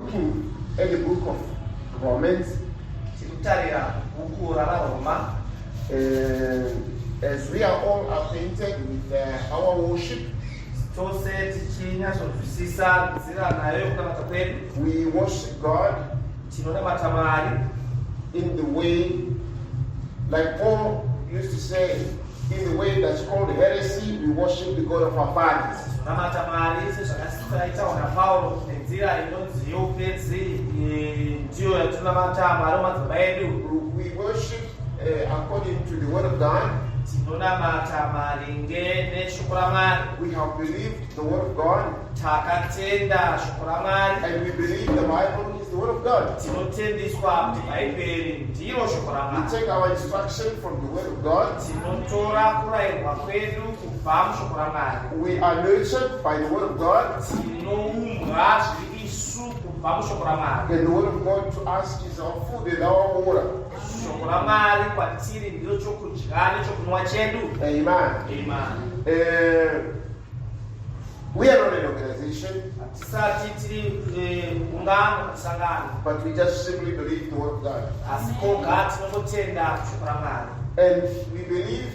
looking at the book of Romans, as we are all acquainted with our worship, we worship God in the way, like Paul used to say, in the way that's called heresy, we worship the God of our fathers. We worship according to the word of God. We have believed the word of God, and we believe the Bible is the word of God. We take our instruction from the word of God. We are nurtured by the word of God. And the word of God to us is our food and our water. Amen. We are not an organization, but we just simply believe the word of God. And we believe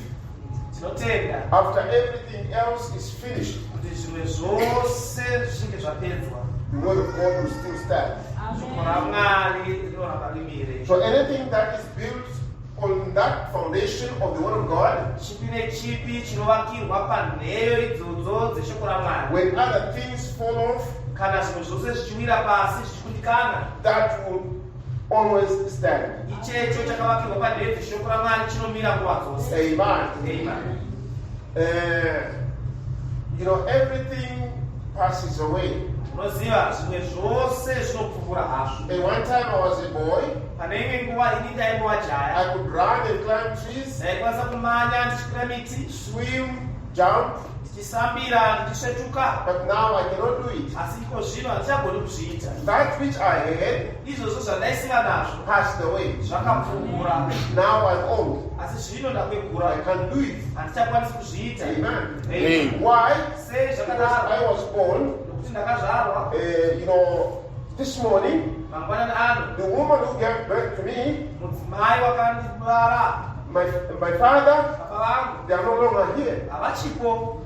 after everything else is finished, the word of God will still stand. So anything that is built on that foundation of the word of God, when other things fall off, that will always stand. Amen. Everything passes away. And one time I was a boy, I could run and climb trees, swim, jump, but now I cannot do it. That which I had passed away. Now I'm old. I can't do it. Amen. Why? Because I was born, this morning, the woman who gave birth to me, my father, they are no longer here.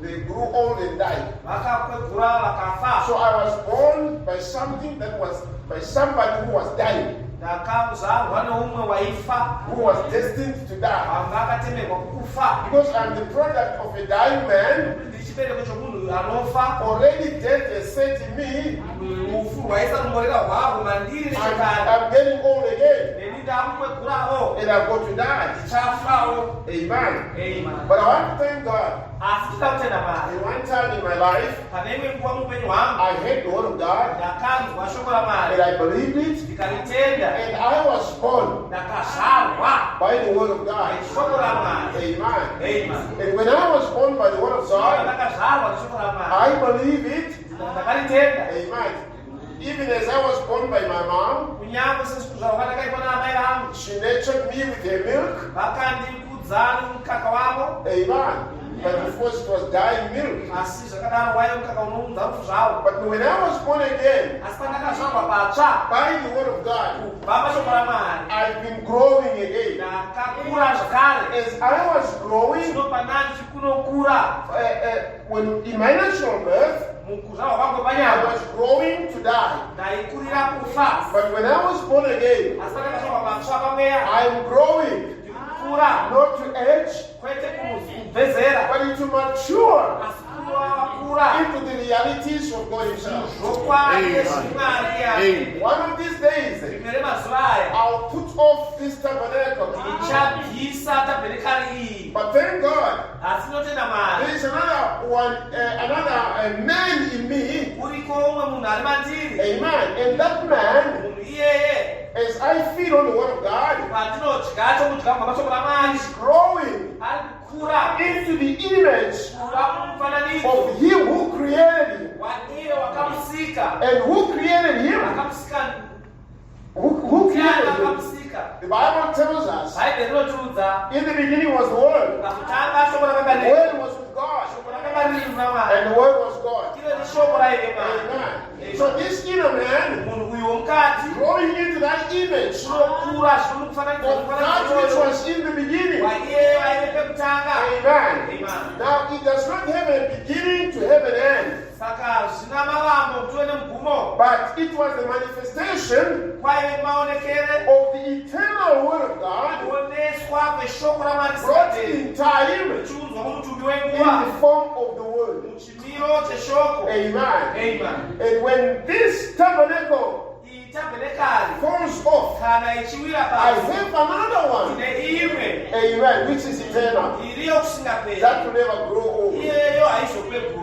They grew old and died. So I was born by something that was by somebody who was dying, who was destined to die. Because I'm the product of a dying man, already death has set in me. I'm getting old again, and I'm going to die. Amen. But I want to thank God. At one time in my life, I heard the word of God, and I believed it, and I was born by the word of God. Amen. And when I was born by the word of God, I believe it. Amen. Even as I was born by my mom, she nurtured me with her milk. Amen. But of course it was dying milk. But when I was born again, by the word of God, I've been growing again. As I was growing, when in my natural birth, I was growing to die. But when I was born again, I'm growing. Not to age, but to mature into the realities of God Himself. One of these days, I'll put off this tabernacle. But thank God, there is another man in me. Amen. And that man, as I feed on the word of God, is growing into the image of Him who created him. And who created him? Who created him? The Bible tells us, in the beginning was the Word. The Word was with God. And the Word was God. Amen. So this inner man, growing into that image of that which was in the beginning. Amen. Now it does not have a beginning to have an end. But it was the manifestation of the eternal Word of God brought in time in the form of the Word. Amen. Amen. And when this tabernacle falls off, I have another one. Amen. Which is eternal. That will never grow old.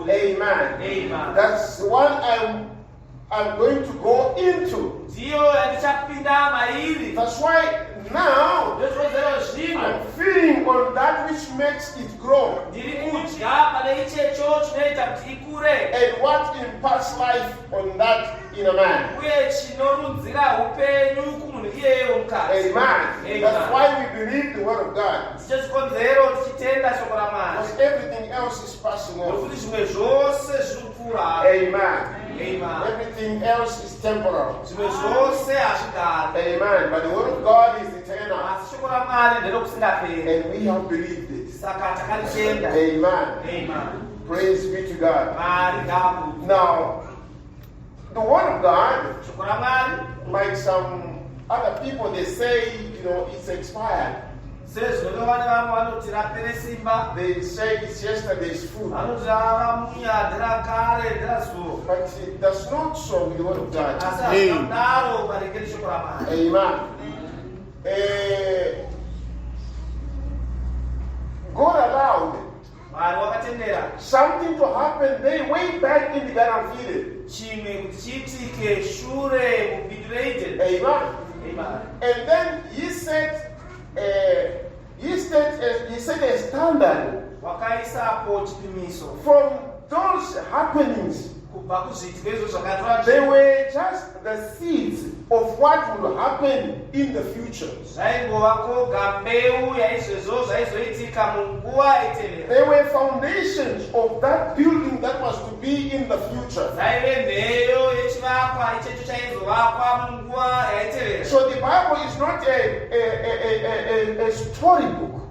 Amen. Amen. That's what I'm going to go into. That's why now I'm feeding on that which makes it grow. And what imparts life on that inner man. Amen. That's why we believe the Word of God. Because everything else is passing on. Amen. Amen. Everything else is temporal. Amen. But the Word of God is eternal. And we have believed it. Amen. Amen. Praise be to God. Now, the Word of God, like some other people, they say, it's expired. They say it's yesterday's food. But it does not so with the Word of God. Amen. God allowed something to happen way back in the Garden of Eden. Amen. Amen. And then he set a standard from those happenings. They were just the seeds of what will happen in the future. They were foundations of that building that was to be in the future. So the Bible is not a storybook.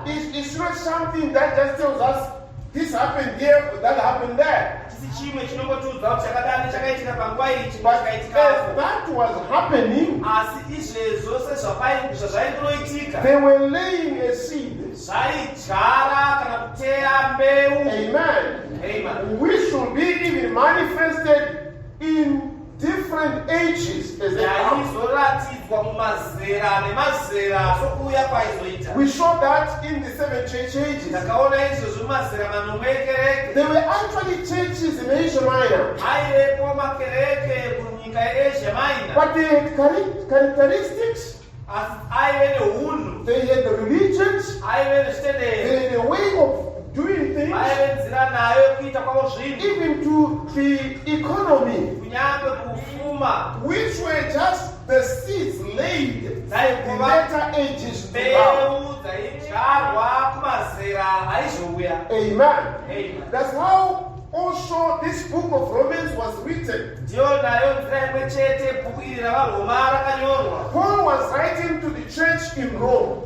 It's not something that just tells us this happened here, that happened there. But as that was happening, they were laying a seed. Amen. Amen. We should be even manifested in different ages as they come. We saw that in the 7 church ages. There were actually churches in Asia Minor. But they had characteristics. They had the religions. They had a way of doing things. Even to the economy. Which were just the seeds laid in later ages to come. Amen. Amen. That's how also this book of Romans was written. Paul was writing to the church in Rome.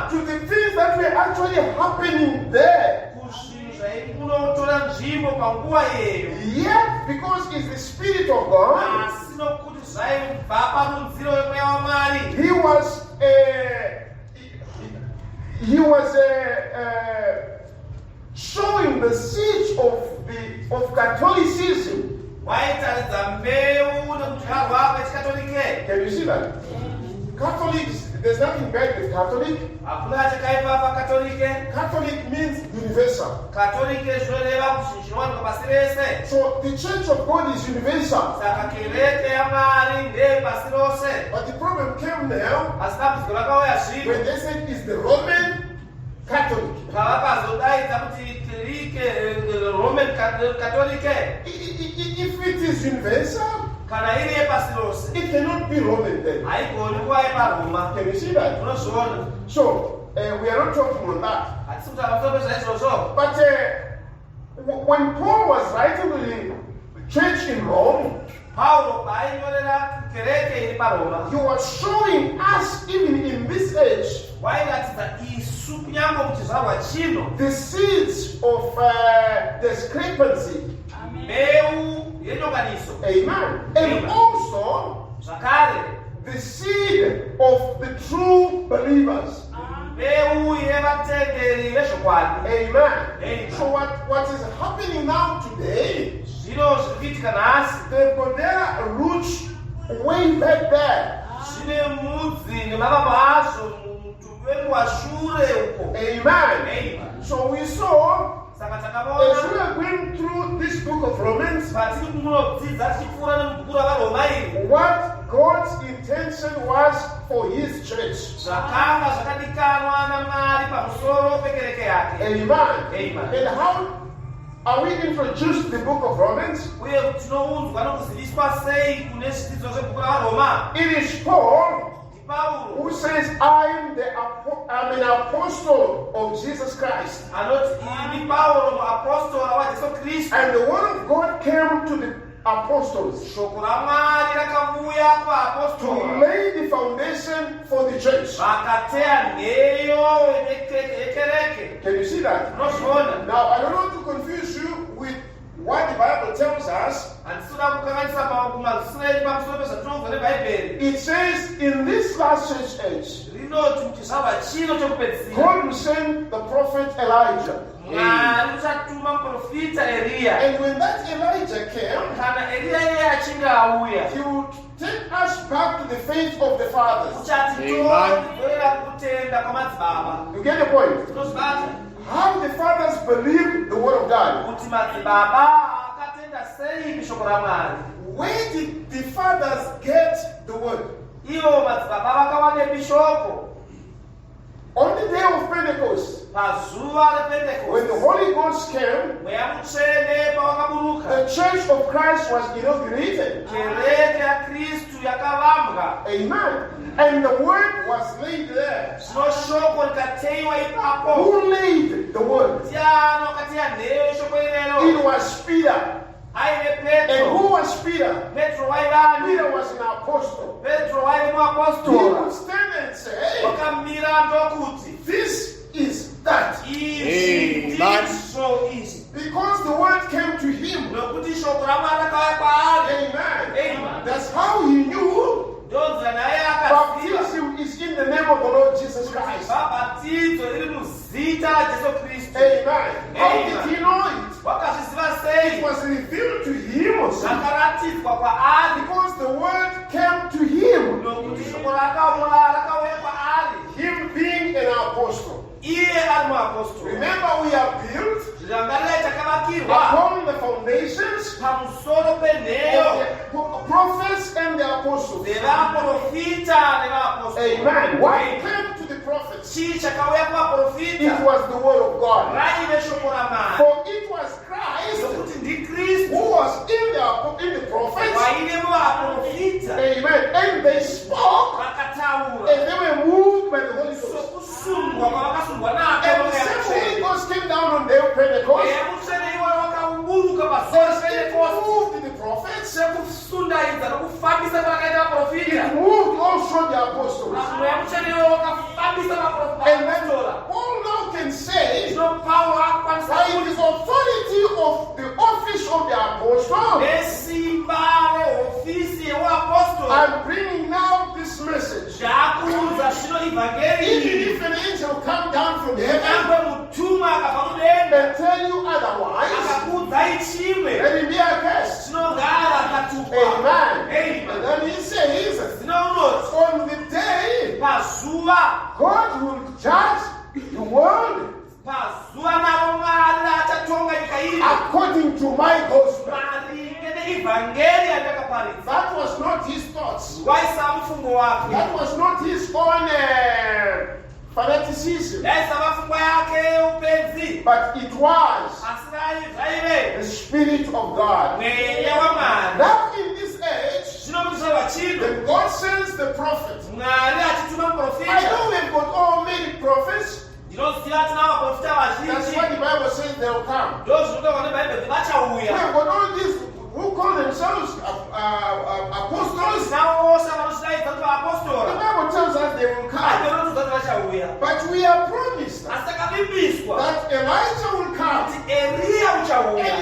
To the things that were actually happening there. Yet, because it's the Spirit of God, he was showing the seeds of Catholicism. Can you see that? Catholics, there's nothing bad with Catholic. Catholic means universal. So the Church of God is universal. But the problem came now when they said it's the Roman Catholic. If it is universal, it cannot be Roman then. Can you see that? So, We are not talking on that. But when Paul was writing to the church in Rome, he was showing us, even in this age, the seeds of discrepancy. Amen. And also the seed of the true believers. Amen. So what is happening now today, they've got their roots way back there. Amen. So we saw, as we are going through this book of Romans, what God's intention was for His church. Amen. And how are we introduced to the book of Romans? It is Paul who says, I'm an apostle of Jesus Christ. And the word of God came to the apostles to lay the foundation for the church. Can you see that? Now, I don't want to confuse you with what the Bible tells us. It says in this last church age, God will send the prophet Elijah. And when that Elijah came, he would take us back to the faith of the fathers. You get the point? How the fathers believed the word of God. Where did the fathers get the word? On the day of Pentecost, when the Holy Ghost came, the Church of Christ was inaugurated. Amen. And the word was laid there. Who laid the word? It was Peter. And who was Peter? Peter was an apostle. He would stand and say, this is that. Amen. So easy. Because the word came to him. Amen. That's how he knew baptism is in the name of the Lord Jesus Christ. Amen. How did he know it? It was revealed to him because the word came to him. Him being an apostle. Remember, we are built upon the foundations of the prophets and the apostles. Amen. What came to the prophets? It was the word of God. For it was Christ who was in the prophets. Amen. And they spoke and they were moved by the Holy Ghost. And the same Holy Ghost came down on their Pentecost. It moved the prophets. It moved also the apostles. And then Paul now can say, by the authority of the office of the apostle, I'm bringing now this message. Even if an angel come down from heaven and tell you otherwise, let him be a guest. Amen. And then he says, on the day God will judge the world according to my gospel. That was not his thoughts. That was not his own fanaticism. But it was the Spirit of God. Now in this age, when God sends the prophet, I know we've got all many prophets. That's why the Bible says they'll come. We have got all these who call themselves apostles. The Bible tells us they will come. But we are promised that Elijah will come and he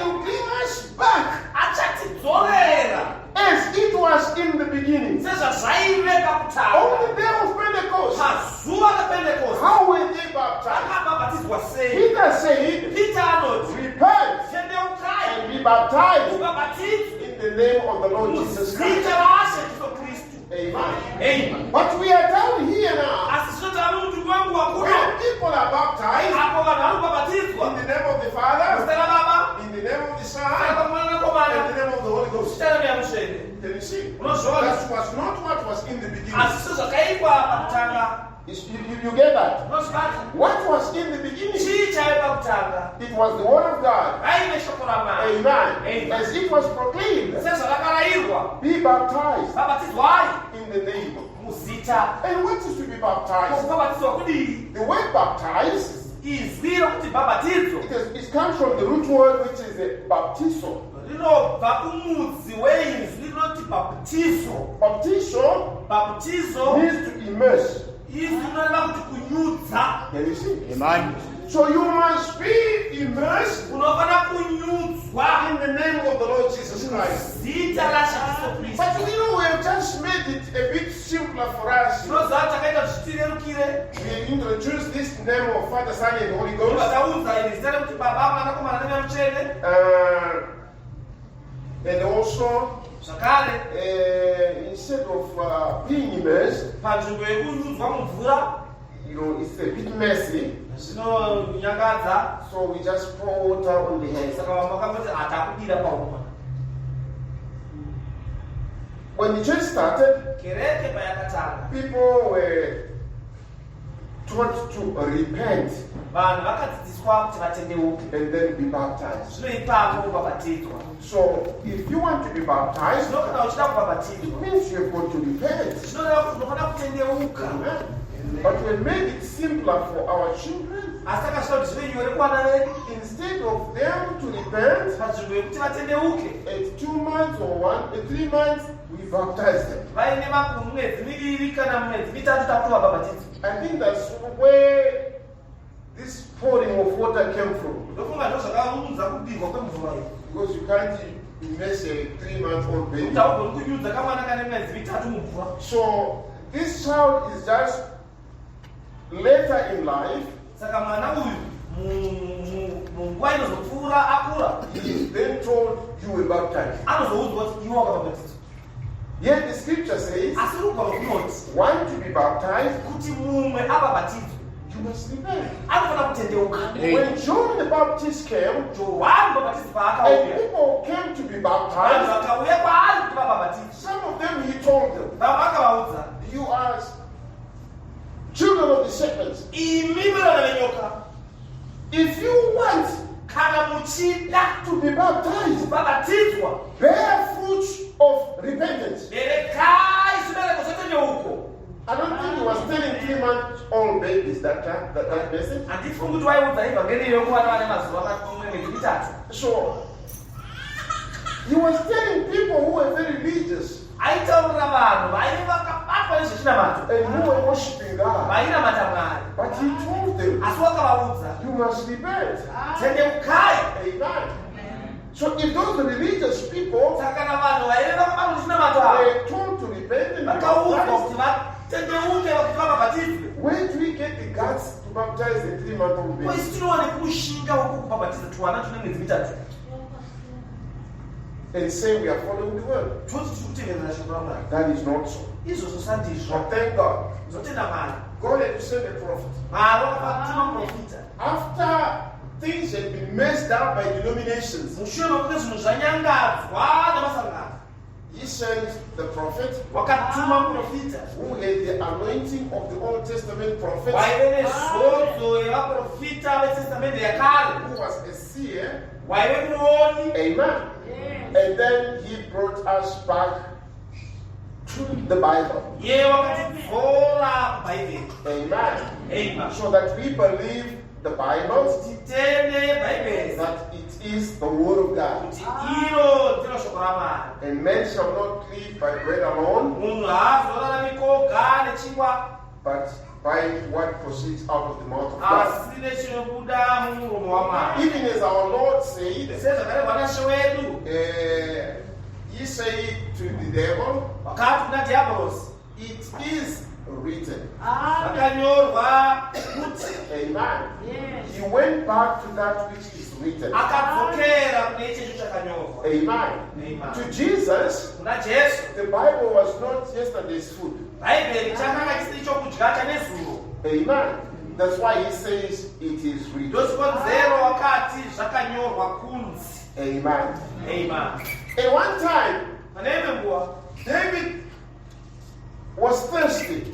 will bring us back as it was in the beginning. On the day of Pentecost, how were they baptized? Peter said, repent and be baptized in the name of the Lord Jesus Christ. Amen. But we are down here now. When people are baptized in the name of the Father, in the name of the Son, and in the name of the Holy Ghost. Can you see? That was not what was in the beginning. You get that? What was in the beginning? It was the Word of God. Amen. As it was proclaimed, be baptized in the name. And what is to be baptized? The word baptized, it comes from the root word which is baptizo. Baptizo means to immerse. Can you see? Amen. So you must be immersed in the name of the Lord Jesus Christ. But we have just made it a bit simpler for us. We introduced this name of Father, Son, and Holy Ghost. And also, instead of being immersed, it's a bit messy. So we just pour water on the head. When the church started, people were taught to repent and then be baptized. So if you want to be baptized, it means you've got to repent. Amen. But we made it simpler for our children. Instead of them to repent, at 2 months or 3 months, we baptize them. I think that's where this pouring of water came from. Because you can't immerse a 3-month-old baby. So this child is just later in life. He is then told you will baptize. Yet the scripture says, want to be baptized, you must repent. When John the Baptist came, and people came to be baptized, some of them he told them, you are children of the serpents. If you want to be baptized, bear fruit of repentance. I don't think he was telling 3-month-old babies that message. So he was telling people who were very religious and who were worshiping God. But he told them, you must repent. Amen. So if those religious people were told to repent and where do we get the guts to baptize the 3-month-old baby? And say we are following the word. That is not so. But thank God. God had to send a prophet. After things had been messed up by denominations, he sent the prophet who had the anointing of the Old Testament prophet, who was a seer. Amen. And then he brought us back to the Bible. Amen. So that we believe the Bible, that it is the Word of God. And men shall not live by bread alone, but by what proceeds out of the mouth of God. Even as our Lord said, he said to the devil, it is written. Amen. Yes. He went back to that which is written. Amen. To Jesus, the Bible was not yesterday's food. Amen. That's why he says it is written. Amen. Amen. At one time, David was thirsty.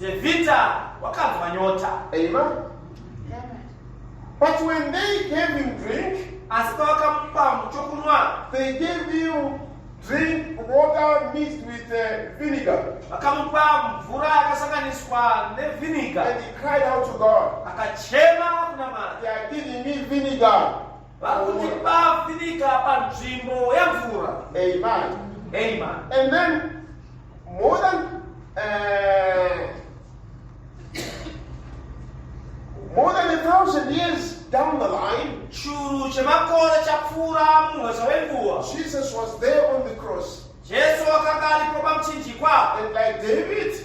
Amen. But when they gave him drink, they gave him drink water mixed with vinegar. And he cried out to God, they are giving me vinegar. Amen. Amen. And then more than 1,000 years down the line, Jesus was there on the cross. And like David, he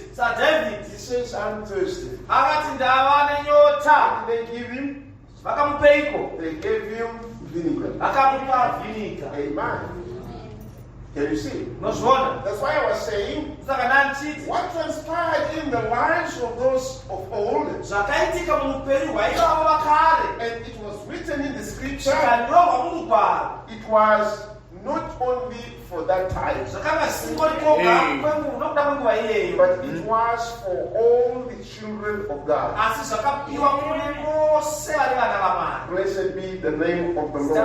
says, I'm thirsty. And they gave him vinegar. Amen. Can you see? That's why I was saying, what transpired in the lives of those of old, and it was written in the scripture, it was not only for that time, but it was for all the children of God. Blessed be the name of the Lord.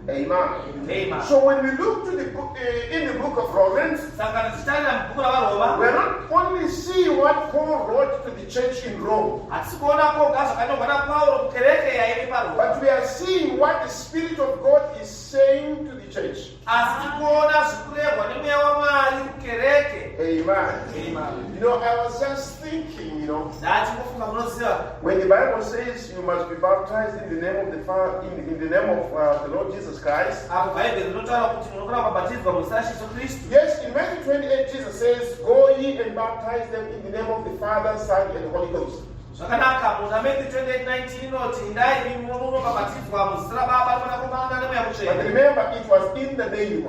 Amen. Amen. So when we look to the book, in the book of Romans, we're not only seeing what Paul wrote to the church in Rome, but we are seeing what the Spirit of God is saying to the church. Amen. Amen. I was just thinking, when the Bible says you must be baptized in the name of the Father, in the name of the Lord Jesus Christ. Yes, in Matthew 28, Jesus says, "Go ye and baptize them in the name of the Father, Son, and Holy Ghost." But remember, it was in the name.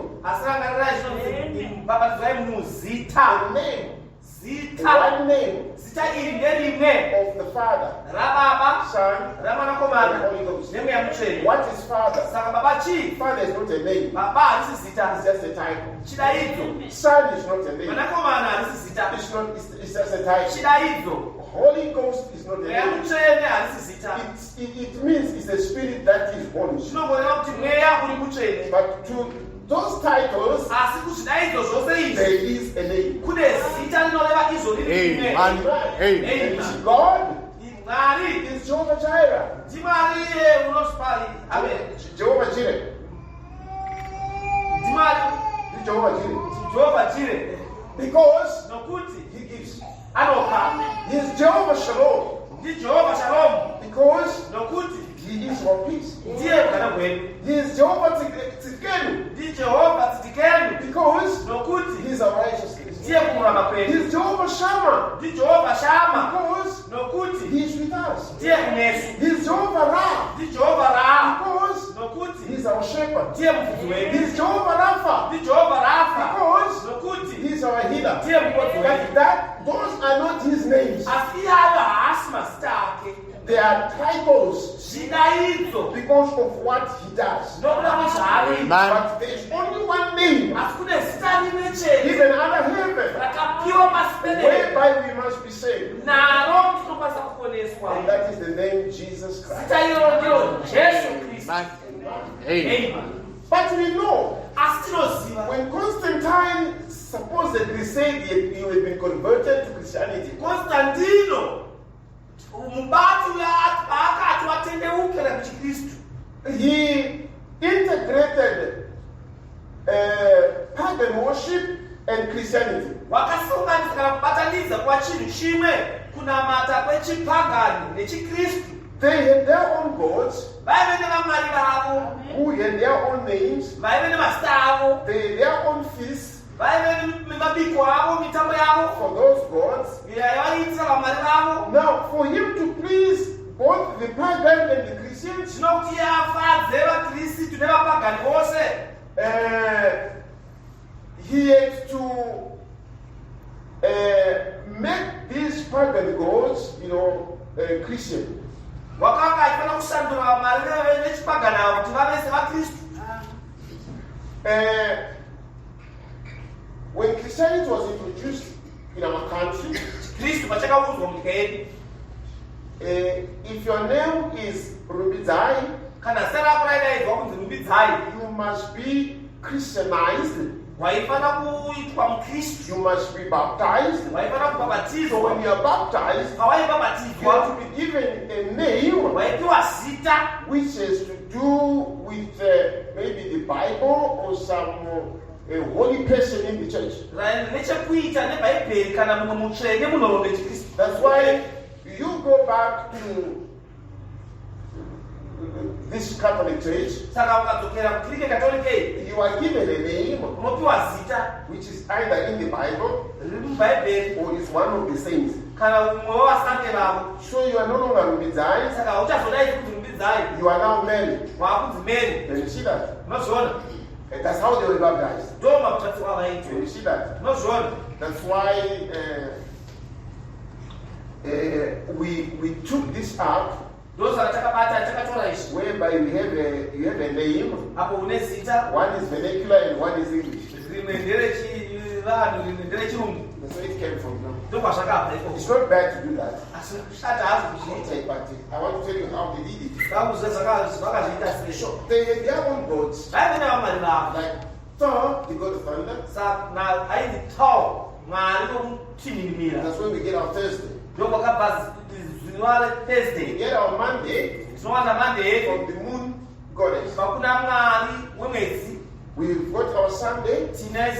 The name. One name of the Father, Son, and Holy Ghost. What is Father? Father is not a name. It's just a title. Son is not a name. It's just a title. Holy Ghost is not a name. It means it's a spirit that is holy. But to those titles, there is a name. Amen. God is Jehovah Jireh. Jehovah Jireh. Jehovah Jireh. Because he gives. He is Jehovah Shalom. Because he is our peace. He is Jehovah Tzidkenu. Because he is our righteousness. He is Jehovah Shammah. Because he is with us. He is Jehovah Ra. Because he is our shepherd. He is Jehovah Rapha. Because he is our healer. Those are not his names. They are titles because of what he does. But there is only one name given under heaven whereby we must be saved. And that is the name Jesus Christ. Amen. But we know when Constantine supposedly said he had been converted to Christianity. Constantino, he integrated pagan worship and Christianity. They had their own gods, who had their own names, they had their own feasts for those gods. Now, for him to please both the pagan and the Christians, he had to make these pagan gods, Christian. When Christianity was introduced in our country, if your name is Rubizai, you must be Christianized. You must be baptized. So when you are baptized, you have to be given a name which has to do with maybe the Bible or some a holy person in the church. That's why you go back to this Catholic church, you are given a name which is either in the Bible or is one of the saints. So you are no longer Rubizai, you are now married. Can you see that? And that's how they were baptized. Can you see that? That's why we took this up, whereby you have a name. One is vernacular and one is English. That's where it came from now. It's not bad to do that. But I want to tell you how they did it. So they had their own gods. Like Thor, the god of thunder. That's when we get our Thursday. We get our Monday from the moon goddess. We've got our Sunday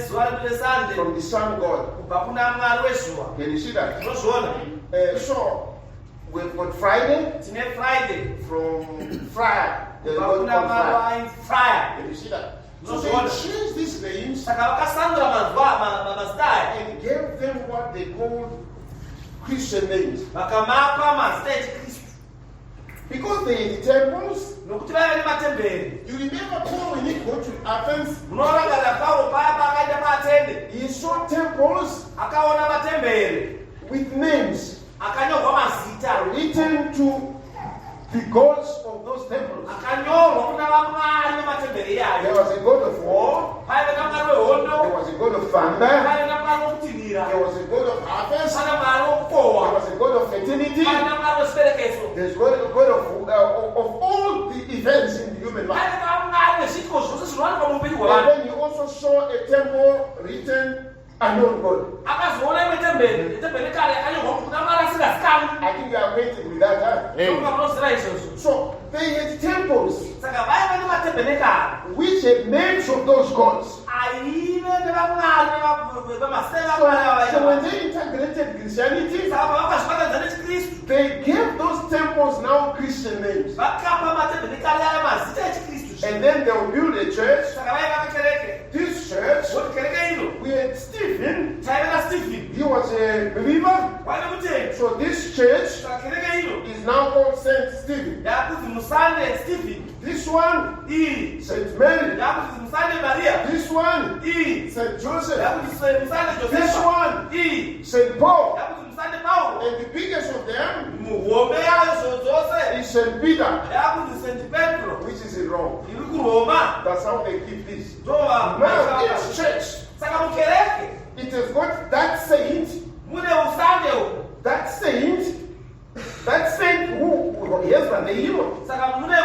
from the sun god. Can you see that? So we've got Friday from Friday. Can you see that? So they changed these names and gave them what they called Christian names. Because they had temples. You remember Paul when he go to Athens? He saw temples with names written to the gods of those temples. There was a god of war. There was a god of thunder. There was a god of harvest. There was a god of fertility. There's a god of all the events in the human life. And then you also saw a temple written unknown God. I think you are acquainted with that, huh? So they had temples which had names of those gods. So when they integrated Christianity, they gave those temples now Christian names. And then they will build a church. This church, we had Stephen. He was a believer. So this church is now called Saint Stephen. This one, Saint Mary. This one, Saint Joseph. This one, Saint Paul. And the biggest of them is Saint Peter, which is in Rome. That's how they keep this. Now, each church, it has got that saint who here's the name. Saka mune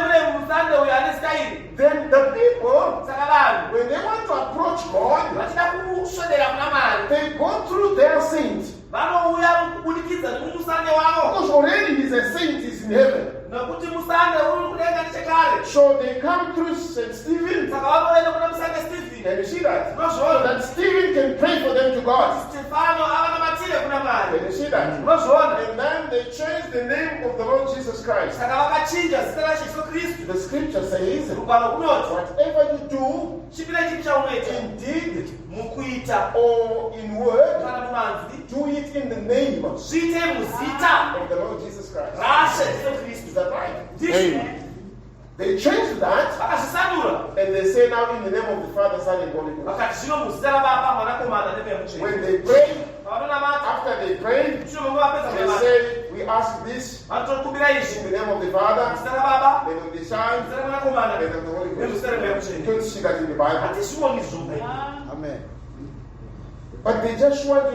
musande uyanisikairi. Then the people, Saka vanhu when they want to approach God, vachida kuswedera kuna Mwari. they go through their saint. Vanouya kubudikidza nemusande wavo. Because already he's a saint, he's in heaven. Nokuti musande uri kudenga nechekare. So they come through St. Stephen. Saka vanoenda kuna musande Stephen. Can you see that? Unozviona? That Stephen can pray for them to God. Stefano avanamatire kuna Mwari. Can you see that? Unozviona? And then they changed the name of the Lord Jesus Christ. Saka vakachinja zita raJesu Kristu. The scripture says, Rugwaro kunoti whatever you do, chipira chipi chaunoita in deed mukuita or in word, kana mumanzwi do it in the name of zviite muzita the Lord Jesus Christ. raJesu Is Kristu. that right? Ndizvo They changed that vakazvisanura and they say now in the name of the Father, Son, and Holy Ghost. vakati zvino muzita raBaba Mwanakomana neMweya Mutsvene. When they pray, Pavanonamata after they pray, shure muvapedza they kunamata say, we ask this vanotokumbira in izvi the name of the Father, muzita raBaba name of the Son, muzita raMwanakomana and of the Holy nemuzita Ghost. reMweya You Mutsvene. don't see that in the Bible. Hatizvioni zvombe. Amen. But they just want,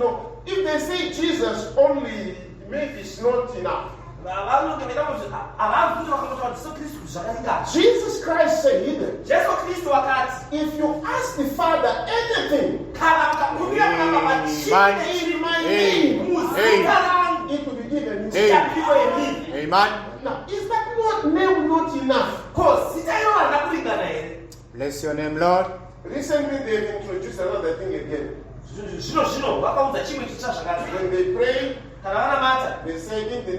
if they say Jesus only, maybe it's not enough. Vanongoita kuti havazi kuti vakanoti Jesu Kristu zvakaringana. Jesus Christ said, Jesu Kristu vakati if you ask the Father anything kana mukakumbira kuna Baba in my name, muzita rangu it will be given you. chichapiwe mimi. Amen. Now, is that name not enough? Ko zita iro harina kuringana here. Bless your name, Lord. Recently, they've introduced another thing again. Zvino vakaudza chimwe chitsva zvakati When they pray, kana vanamata they say, in the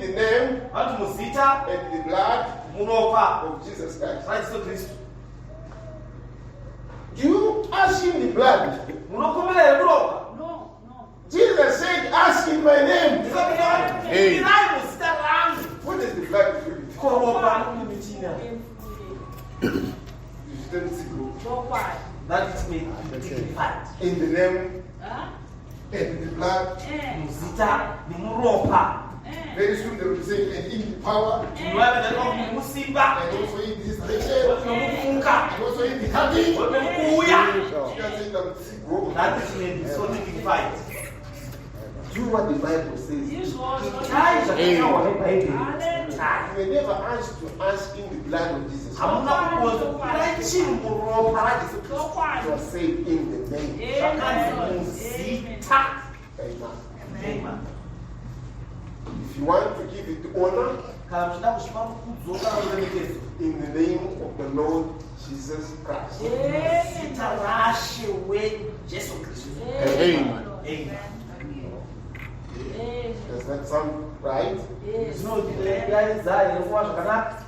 name vanoti muzita and the blood muropa of Jesus Christ. raJesu Kristu. Do you ask in the blood? Munokumbira here muropa? No. Jesus said, ask in my name. Hey. Kumbirai muzita rangu. What is the blood do with? Ko ropa nokumitina. You shouldn't see good. That it may be dignified. In the name Huh? and the blood. Muzita nemuropa. Very soon they will say, and in the power, Munoyaveda nomusimba. and also in this nation, Nomufunga. and also in the coming. Nomukuya. You can say that see go. That it may be so dignified. Do what the Bible says. Chai zvakataurwa neBhaibheri. You were never asked to ask in the blood of Jesus. Hamuna kugonza kumbirai chiri muropa raJesu Kristu. You are saved in the name. Zvakanzi muzita. Amen. Amen. If you want to give it honor, Kana muchida kuzvipa rukudzo kana ruremekedzo in the name of the Lord Jesus Christ. zita raShe weJesu Kristu. Amen. Amen. Does that sound right? Zvinotiremekedza here kuva zvakanaka.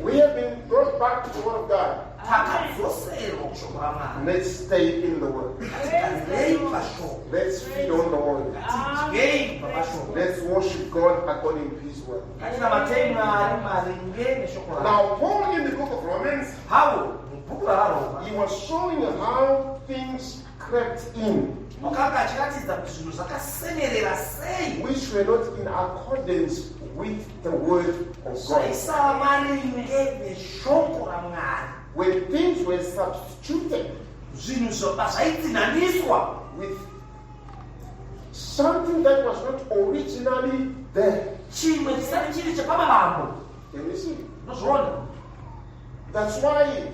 We have been brought back to the Word of God. Takadzoserwa kushoko raMwari. Let's stay in the Word. Tidyei pashoko. Let's feed on the Word. Tidyei pashoko. Let's worship God according to His Word. Ngatinamatei Mwari maringe neshoko rake. Now, Paul in the book of Romans, Paulo mubhuku ravaroma he was showing how things crept in, wakanga achiratidza kuti zvinhu zvakasemerera sei which were not in accordance with the Word of God. zvaisava maringe neshoko raMwari. When things were substituted Zvinhu zvaitsinhaniswa with something that was not originally there. chimwe chisati chiri chepamavambo. Can you see? Nozviona. That's why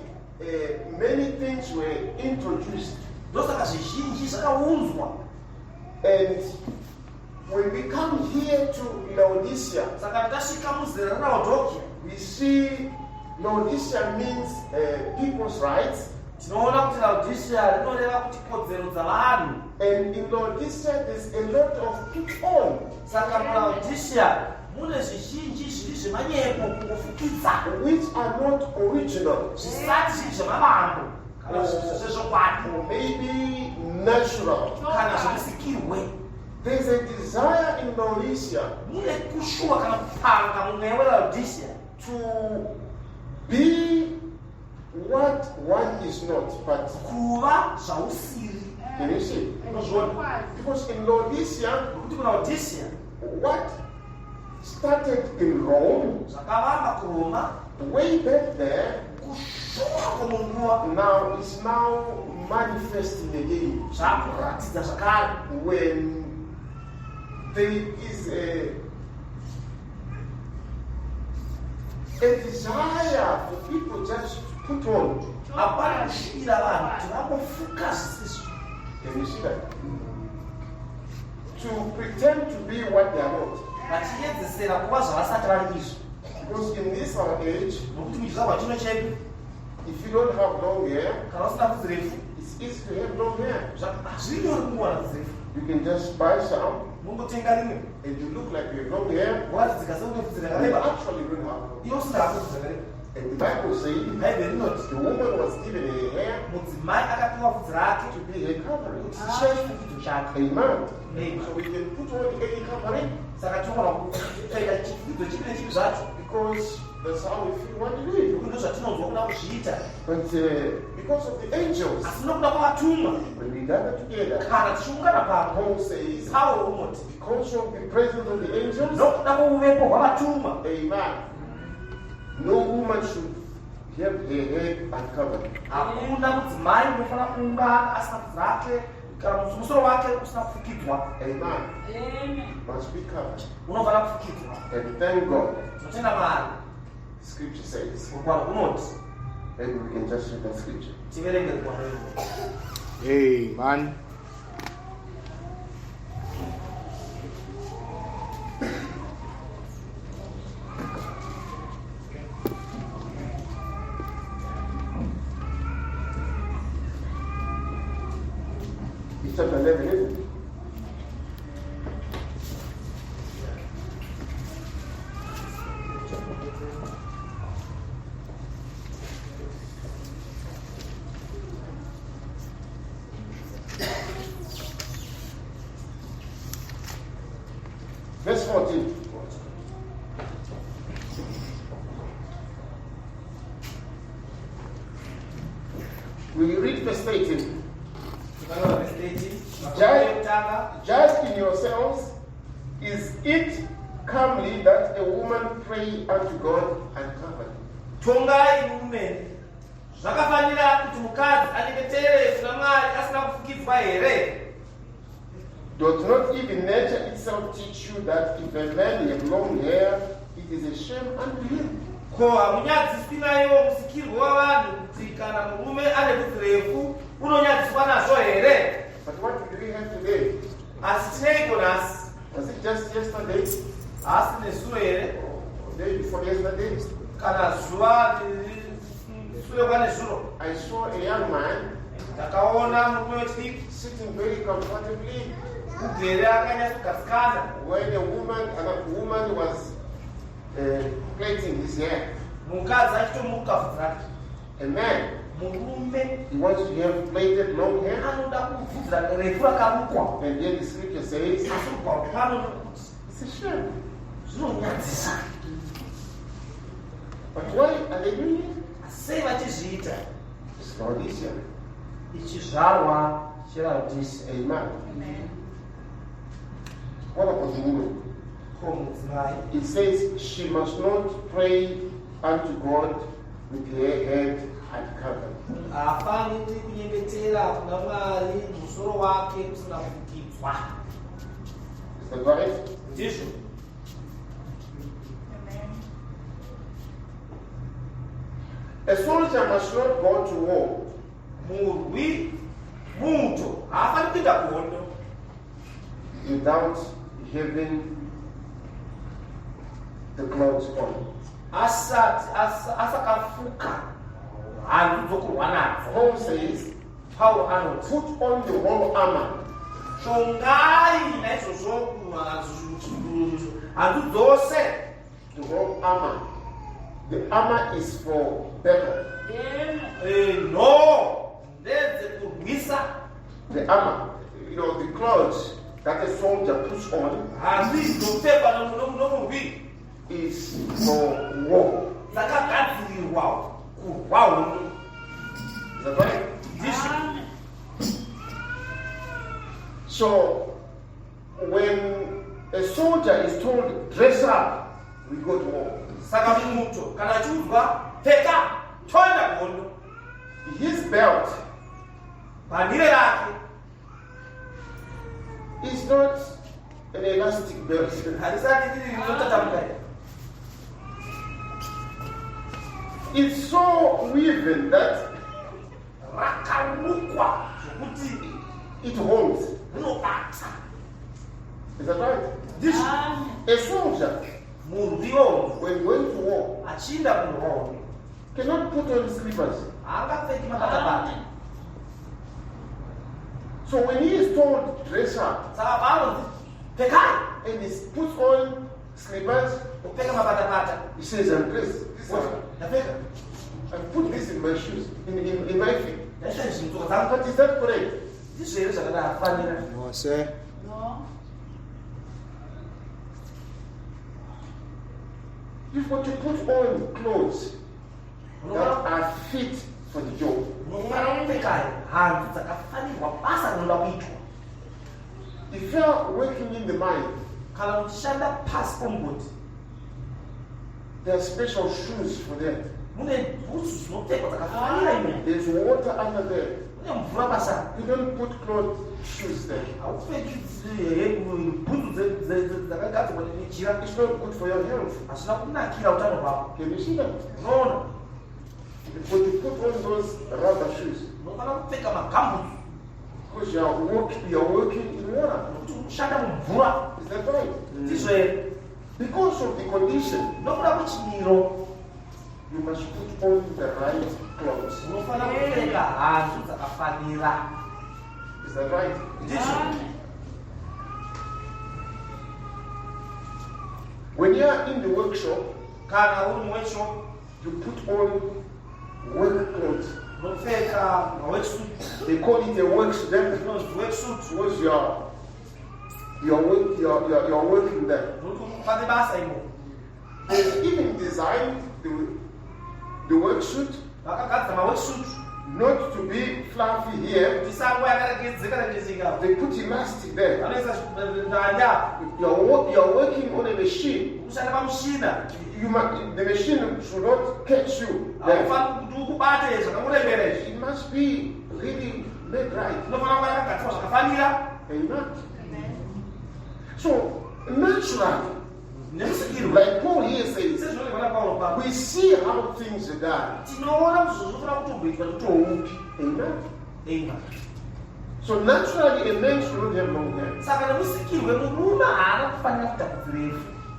many things were introduced. Ndosaka zvizhinji zvakaunzwa. And when we come here to Laodicea, Saka tasvika muzera raLaodhokia we see Laodicea means people's rights. tinoona kuti Laodicea rinoreva kuti kodzero dzavanhu. And in Laodicea, there's a lot of people Saka muLaodicea mune zvizhinji zviri zvemanyepo kungofukidza which are not original, zvisati zviri zvemavambo kana zvezvokwadi or maybe natural. kana zvimusikirwe. There's a desire in Laodicea Mune kushuwa kana kupanga mumweya weLaodicea to be what one is not, but kuva zvausiri. can you see? Unozviona? Because in Laodicea, Nokuti kuLaodicea what started in Rome, zvakavamba kuRoma, way back there, kushuwa kwomunguva now is now manifesting again. zvakuratidza zvakare When there is a desire for people just to put on. Hapana kushikira vanhu tunapofuka sisi. Can you see that? To pretend to be what they are not. Vachiyedzesera kuva zvavasati vari izvo. Because in this our age, Nokuti muchizvarwa chino chedu, if you don't have long hair, kana usina bvudzi refu, it's easy to have long hair. hazvinyori kungowana bvudzi refu. You can just buy some Mungotenga rimwe, and you look like you have long hair, woratidzika seune bvudzi but you rakareba, actually don't have long. iwe usina hako bvudzi rakareba. And the Bible says Bhaibheri rinoti the woman was given her hair mudzimai akapiwa bvudzi rake to be her covering. kuti chive chifukidzo chake. Amen. Amen. So we can put on any covering Saka tinogona kupfeka chifukidzo chipi nechipi zvacho, because that's how we feel what to do. nokuti ndozvatinonzwa kuda kuzviita. But because of the angels, Asi nokuda kwavatumwa, when we gather together, kana tichiungana pamwe, Paul says, Paulo unoti because of the presence of the angels, nokuda kwouvepo hwavatumwa, amen, no woman should have her head uncovered. hakuna mudzimai unofanira kuungana asina bvudzi rake kana musoro wake usina kufukidzwa. Amen. Must be covered. Unofanira kufukidzwa. And thank God, Tinotenda Mwari, Scripture says. rugwaro runoti Maybe we can just read that scripture. tiverenge rugwaro irwo. Amen. It's chapter 11, isn't it? Verse 14. Will you read verse 18? Judge in yourselves, is it comely that a woman pray unto God uncovered? Tongai mume. Zvakafanira kuti mukadzi anyengetere kuna Mwari asina kufukidzwa here? Does not even nature itself teach you that if a man have long hair, it is a shame unto him? Ko hamunyadziswi naiwo musikirwo wavanhu kuti kana murume ane bvudzi refu unonyadziswa nazvo here? But what do we have today? Asi tineiko nhasi? Was it just yesterday? Asi nezuva here? Or day before yesterday? Kana zuva sure kwanezuro? I saw a young man Ndakaona murume wechidiki sitting very comfortably kugere akanyatsogadzikana when another woman was plaiting his hair. mukadzi achitomuruka bvudzi rake. A man, Murume he wants to have plaited long hair. anoda kubvudzi rake refu rakarukwa. And then the scripture says, Asi rugwaro pano nokuti it's a shame. zvinonyadzisa. But why are they doing it? Sei vachizviita? It's not easier. Ichizvarwa cherautisi. Amen. What about the woman? Ko mudzimai It says she must not pray unto God with her head uncovered. haafaniri kunyengetera kuna Mwari musoro wake usina kufukidzwa. Is that right? Ndizvo. A soldier must not go to war Murwi muto haafaniri kuenda kuhondo without having the clothes on. asakafuka hanzu dzokurwa nadzo. Paul says, Paulo anoti put on the whole armor. shongai naizvozvo hanzu dzose. The whole armor. The armor is for battle. No ndedzekurwisa. The armor, the clothes that a soldier puts on hanzi dzopfekwa nomurwi is for war. dzakagadzirirwa kurwa hondo. Is that right? Ndizvo. So, when a soldier is told, dress up, we go to war. Saka muto kana achiudzwa pfeka toenda kuhondo, His belt bhanhire rake is not an elastic belt. harisati riri rinotatamuka. It's so woven that it holds. Is that right? A soldier, when going to war, cannot put on slippers. So when he is told dress up, and he puts on slippers, he says, I'm dressed. I put this in my shoes, in my feet. But is that correct? No, sir. No. You've got to put on clothes that are fit for the job. If you are working in the mine, there are special shoes for them. There's water under there. You don't put cloth shoes there. It's not good for your health. Can you see that? But you put on those rubber shoes because you're working in water. Is that right? Because of the condition, you must put on the right clothes. Is that right? When you are in the workshop, you put on work clothes. They call it a work suit. Because you're working there. They even designed the work suit not to be fluffy here. They put elastic there. You're working on a machine. The machine should not catch you there. It must be really made right. Amen. So, naturally, like Paul here says, we see how things are done. Amen. So naturally, a man should not have long hair.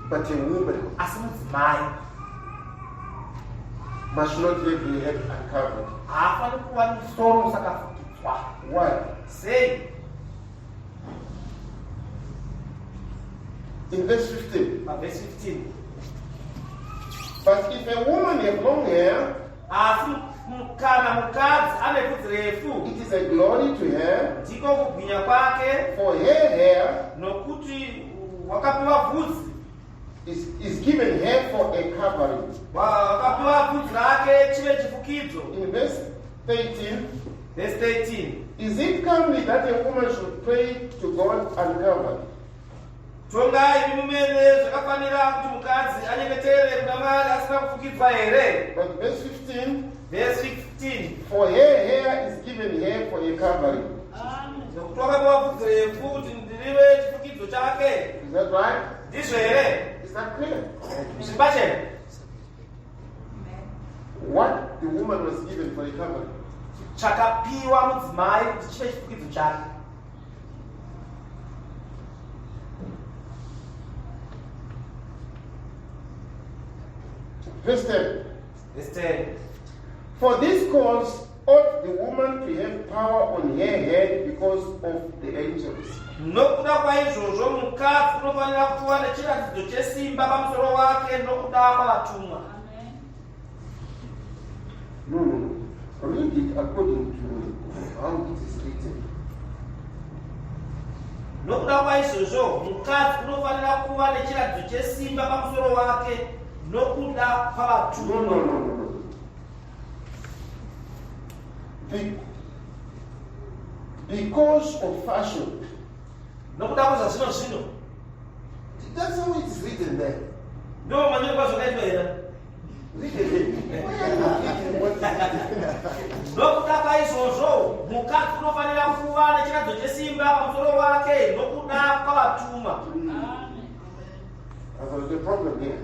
But a woman must not have her head uncovered. Why? Say. In verse 15. Verse 15. But if a woman have long hair, it is a glory to her, for her hair is given her for a covering. In verse 13, is it comely that a woman should pray to God uncovered? But verse 15, for her hair is given her for a covering. Is that right? Is that clear? What the woman was given for a covering? Verse 10. For this cause ought the woman to have power on her head because of the angels. No. Read it according to how it is written. No. Because of fashion. That's how it is written there. There's a problem here.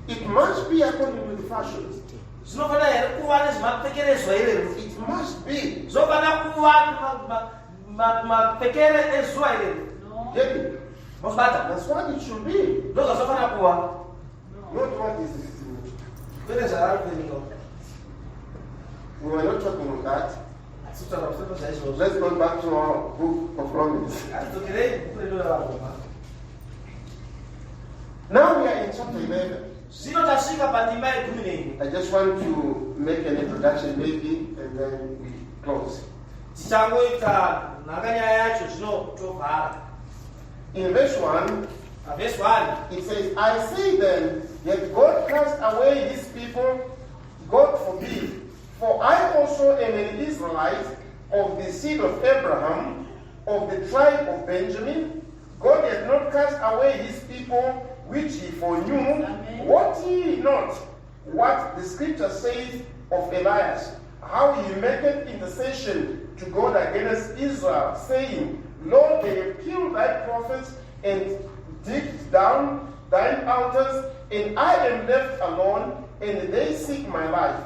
It must be according to the fashion. Zvinofana here kuva nezvemapfekerezvo irero. It must be. Zvinofana kuva mapfekere ezuva irero. Get it? Mozibata. That's what it should be. Ndozvazvinofana kuva. Not what is it. Kwete zvarari kuveninga. We were not talking on that. Let's go back to our book of Romans. Now we are in chapter 11. I just want to make an introduction maybe and then we close. In verse 1, it says, I say then, that God cast away his people, God forbid. For I also am an Israelite of the seed of Abraham, of the tribe of Benjamin. God hath not cast away his people, which he foreknew. Wot ye not what the scripture says of Elias, how he maketh intercession to God against Israel, saying, Lord, they have killed thy prophets and digged down thine altars, and I am left alone, and they seek my life.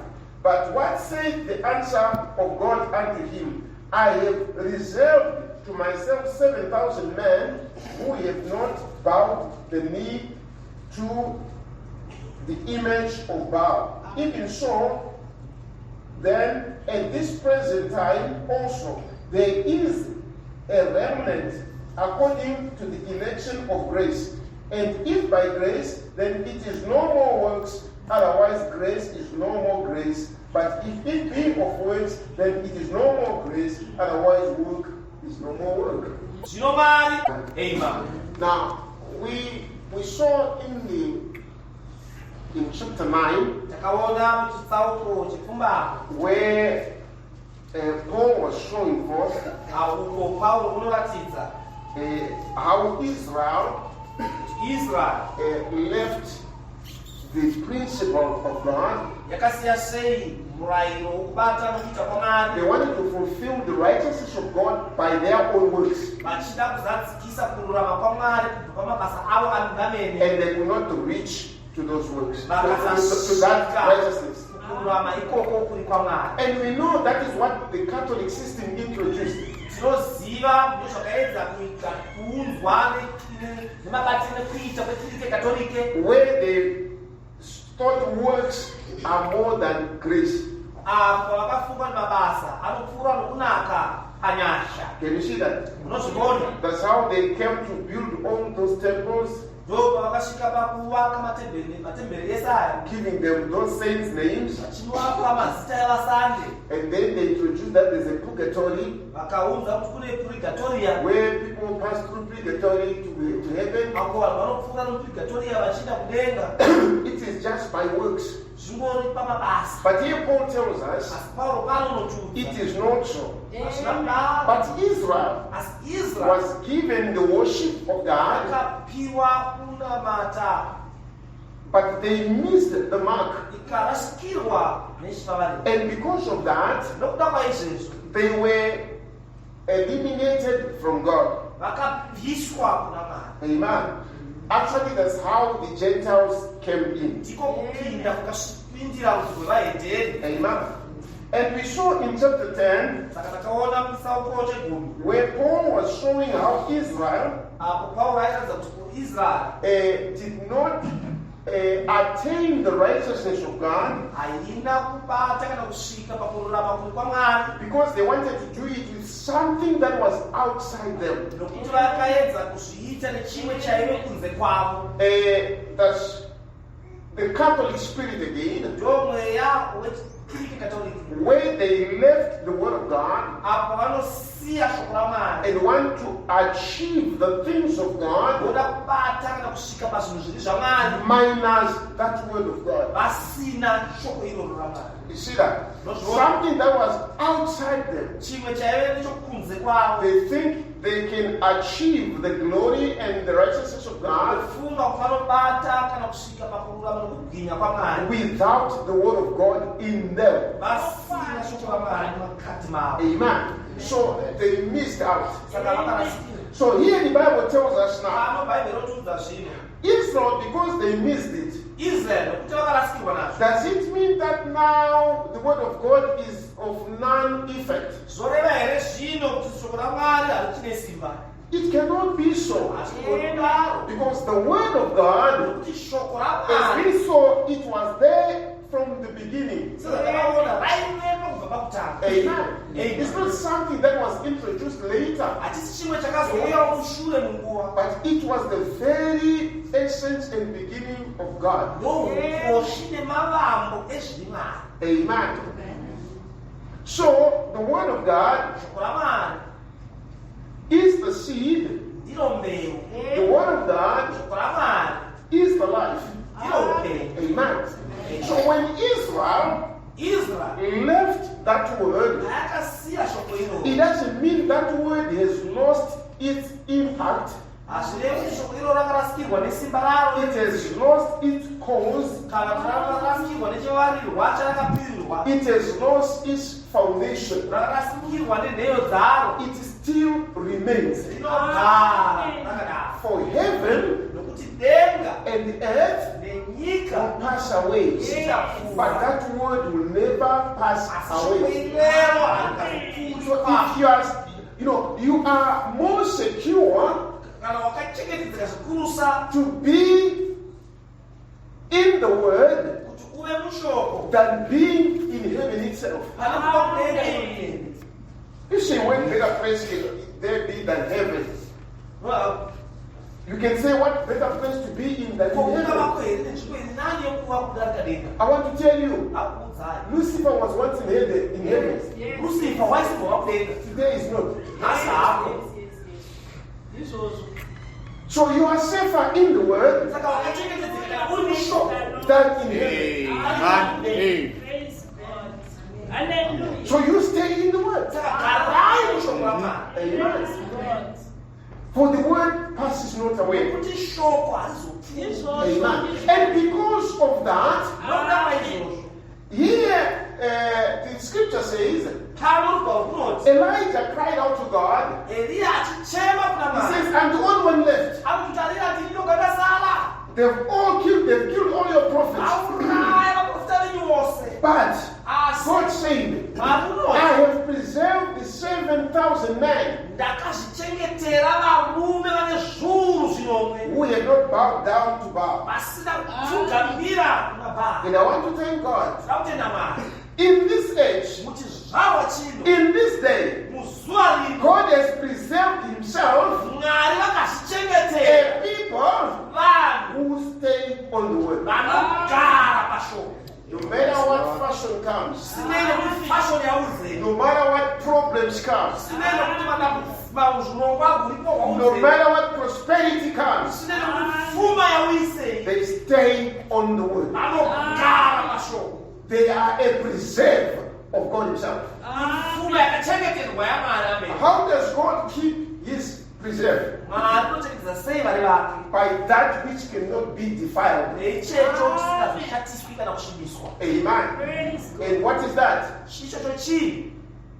But what saith the answer of God unto him? I have reserved to myself 7,000 men who have not bowed the knee to the image of Baal. Even so, then at this present time also there is a remnant according to the election of grace. And if by grace, then it is no more works. Otherwise, grace is no more grace. But if it be of works, then it is no more grace. Otherwise, work is no more work. Amen. Now, we saw in chapter 9 where Paul was showing forth how Israel left the principle of God. They wanted to fulfill the righteousness of God by their own works. And they could not reach to those works, to that righteousness. And we know that is what the Catholic system introduced. Where they thought works are more than grace. Can you see that? That's how they came to build all those temples, giving them those saints' names. And then they introduced that there's a purgatory where people pass through purgatory to heaven. It is just by works. But here Paul tells us it is not so. But Israel was given the worship of God, but they missed the mark. And because of that, they were eliminated from God. Amen. Actually, that's how the Gentiles came in. Amen. And we saw in chapter 10 where Paul was showing how Israel did not attain the righteousness of God because they wanted to do it with something that was outside them. That's the Catholic spirit again, where they left the word of God and want to achieve the things of God minus that word of God. You see that? Something that was outside them. They think they can achieve the glory and the righteousness of God without the word of God in them. Amen. So they missed out. So here the Bible tells us now, Israel, because they missed it, Does it mean that now the word of God is of non-effect? It cannot be so. Because the word of God, as we saw, it was there from the beginning. Amen. It's not something that was introduced later. But it was the very essence and beginning of God. Amen. So, the word of God is the seed. The word of God is the life. Amen. So when Israel left that word, it doesn't mean that word has lost its impact. It has lost its cause. It has lost its foundation. It still remains. For heaven and the earth will pass away, but that word will never pass away. So if you are more secure to be in the word than being in heaven itself. You say, when better place can there be than heaven? Well, you can say what better place to be in than heaven. I want to tell you, Lucifer was once in heaven. Today is not. So you are safer in the word than in heaven. So you stay in the word. Amen. For the word passes not away. Amen. And because of that, here the scripture says, Elijah cried out to God. He says, and the only one left. They've killed all your prophets. But God said, I have preserved the 7,000 men who had not bowed down to Baal. And I want to thank God. In this age, in this day, God has preserved himself a people who stay on the word. No matter what fashion comes, no matter what problems come, no matter what prosperity comes, they stay on the word. They are a preserve of God himself. How does God keep his preserve? By that which cannot be defiled. Amen. And what is that?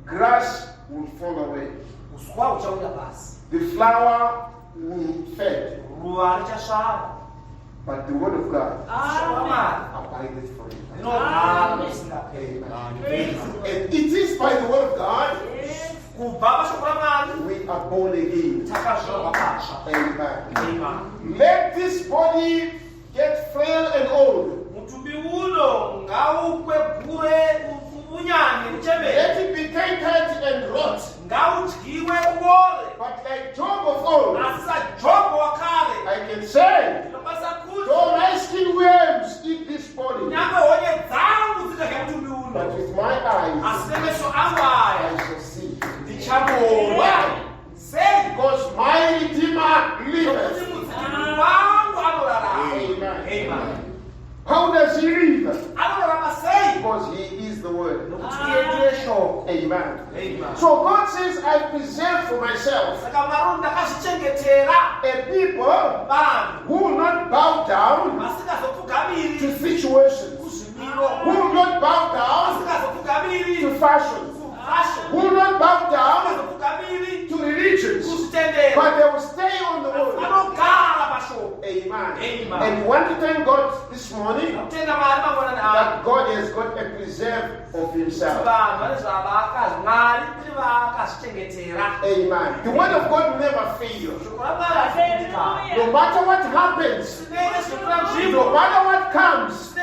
Grass will fall away. The flower will fade. But the word of God abideth forever. Amen. And it is by the word of God we are born again. Amen. Let this body get frail and old. Let it be tainted and rot. But like Job of old, I can say, though my skin worms eat this body, but with my eyes I shall see. Why? Because my Redeemer liveth. Amen. How does he live? Because he is the word. Amen. So God says, I preserve for myself a people who will not bow down to situations, who will not bow down to fashions, who will not bow down to religions, but they will stay on the word. Amen. Amen. Amen. And we want to thank God this morning that God has got a preserve of himself. Amen. The word of God will never fail. No matter what happens, no matter what comes, the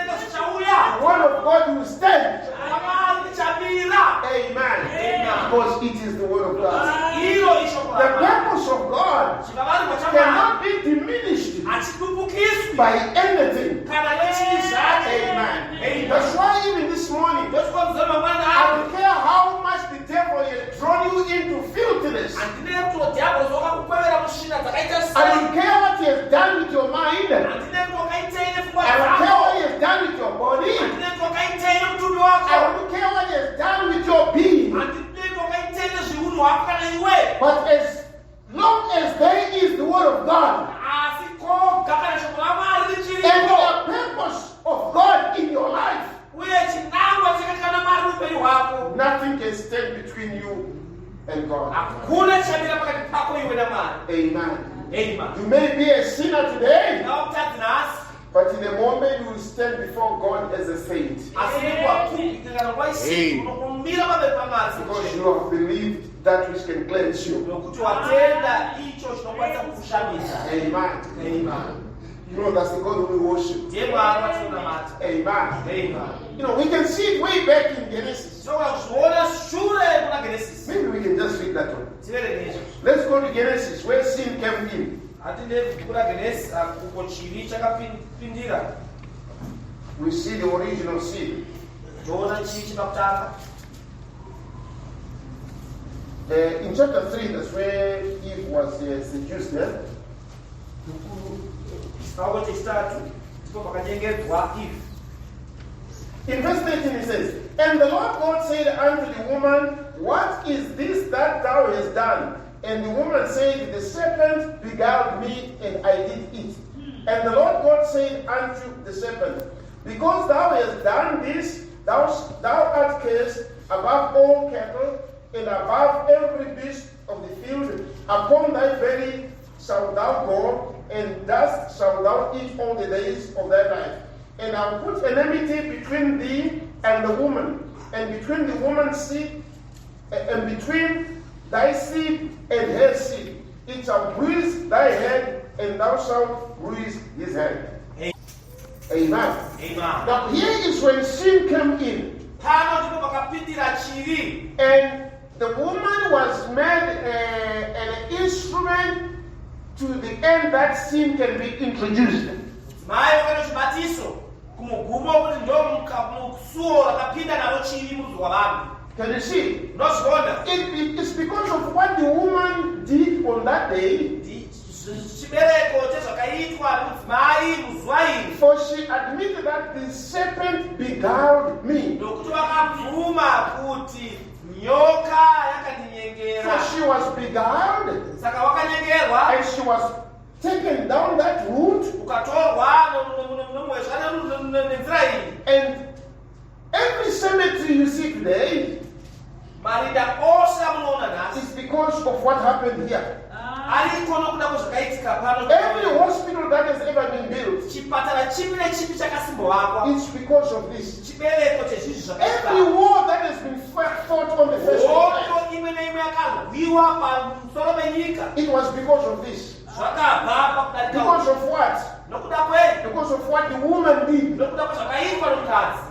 word of God will stand. Amen. Because it is the word of God. The purpose of God cannot be diminished by anything. Amen. That's why even this morning, I don't care how much the devil has drawn you into filthiness. I don't care what he has done with your mind. I don't care what he has done with your body. I don't care what he has done with your being. But as long as there is the word of God and the purpose of God in your life, nothing can stand between you and God. Amen. You may be a sinner today, but in a moment you will stand before God as a saint. Because you have believed that which can cleanse you. Amen. You know, that's the God we worship. Amen. You know, we can see it way back in Genesis. Maybe we can just read that one. Let's go to Genesis, where sin came in. We see the original sin. In chapter 3, that's where Eve was seduced. In verse 13 it says, "And the Lord God said unto the woman, What is this that thou hast done? And the woman said, The serpent beguiled me, and I did eat. And the Lord God said unto the serpent, Because thou hast done this, thou art cursed above all cattle, and above every beast of the field. Upon thy belly shalt thou go, and dust shalt thou eat all the days of thy life. And I'll put enmity between thee and the woman, and between the woman's seed, and between thy seed and her seed. It shall bruise thy head, and thou shalt bruise his head." Amen. Now here is when sin came in. And the woman was made an instrument to the end that sin can be introduced. Can you see? It's because of what the woman did on that day. For she admitted that the serpent beguiled me. So she was beguiled, and she was taken down that route. And every cemetery you see today is because of what happened here. Every hospital that has ever been built, it's because of this. Every war that has been fought on the face of the earth, it was because of this. Because of what? Because of what the woman did.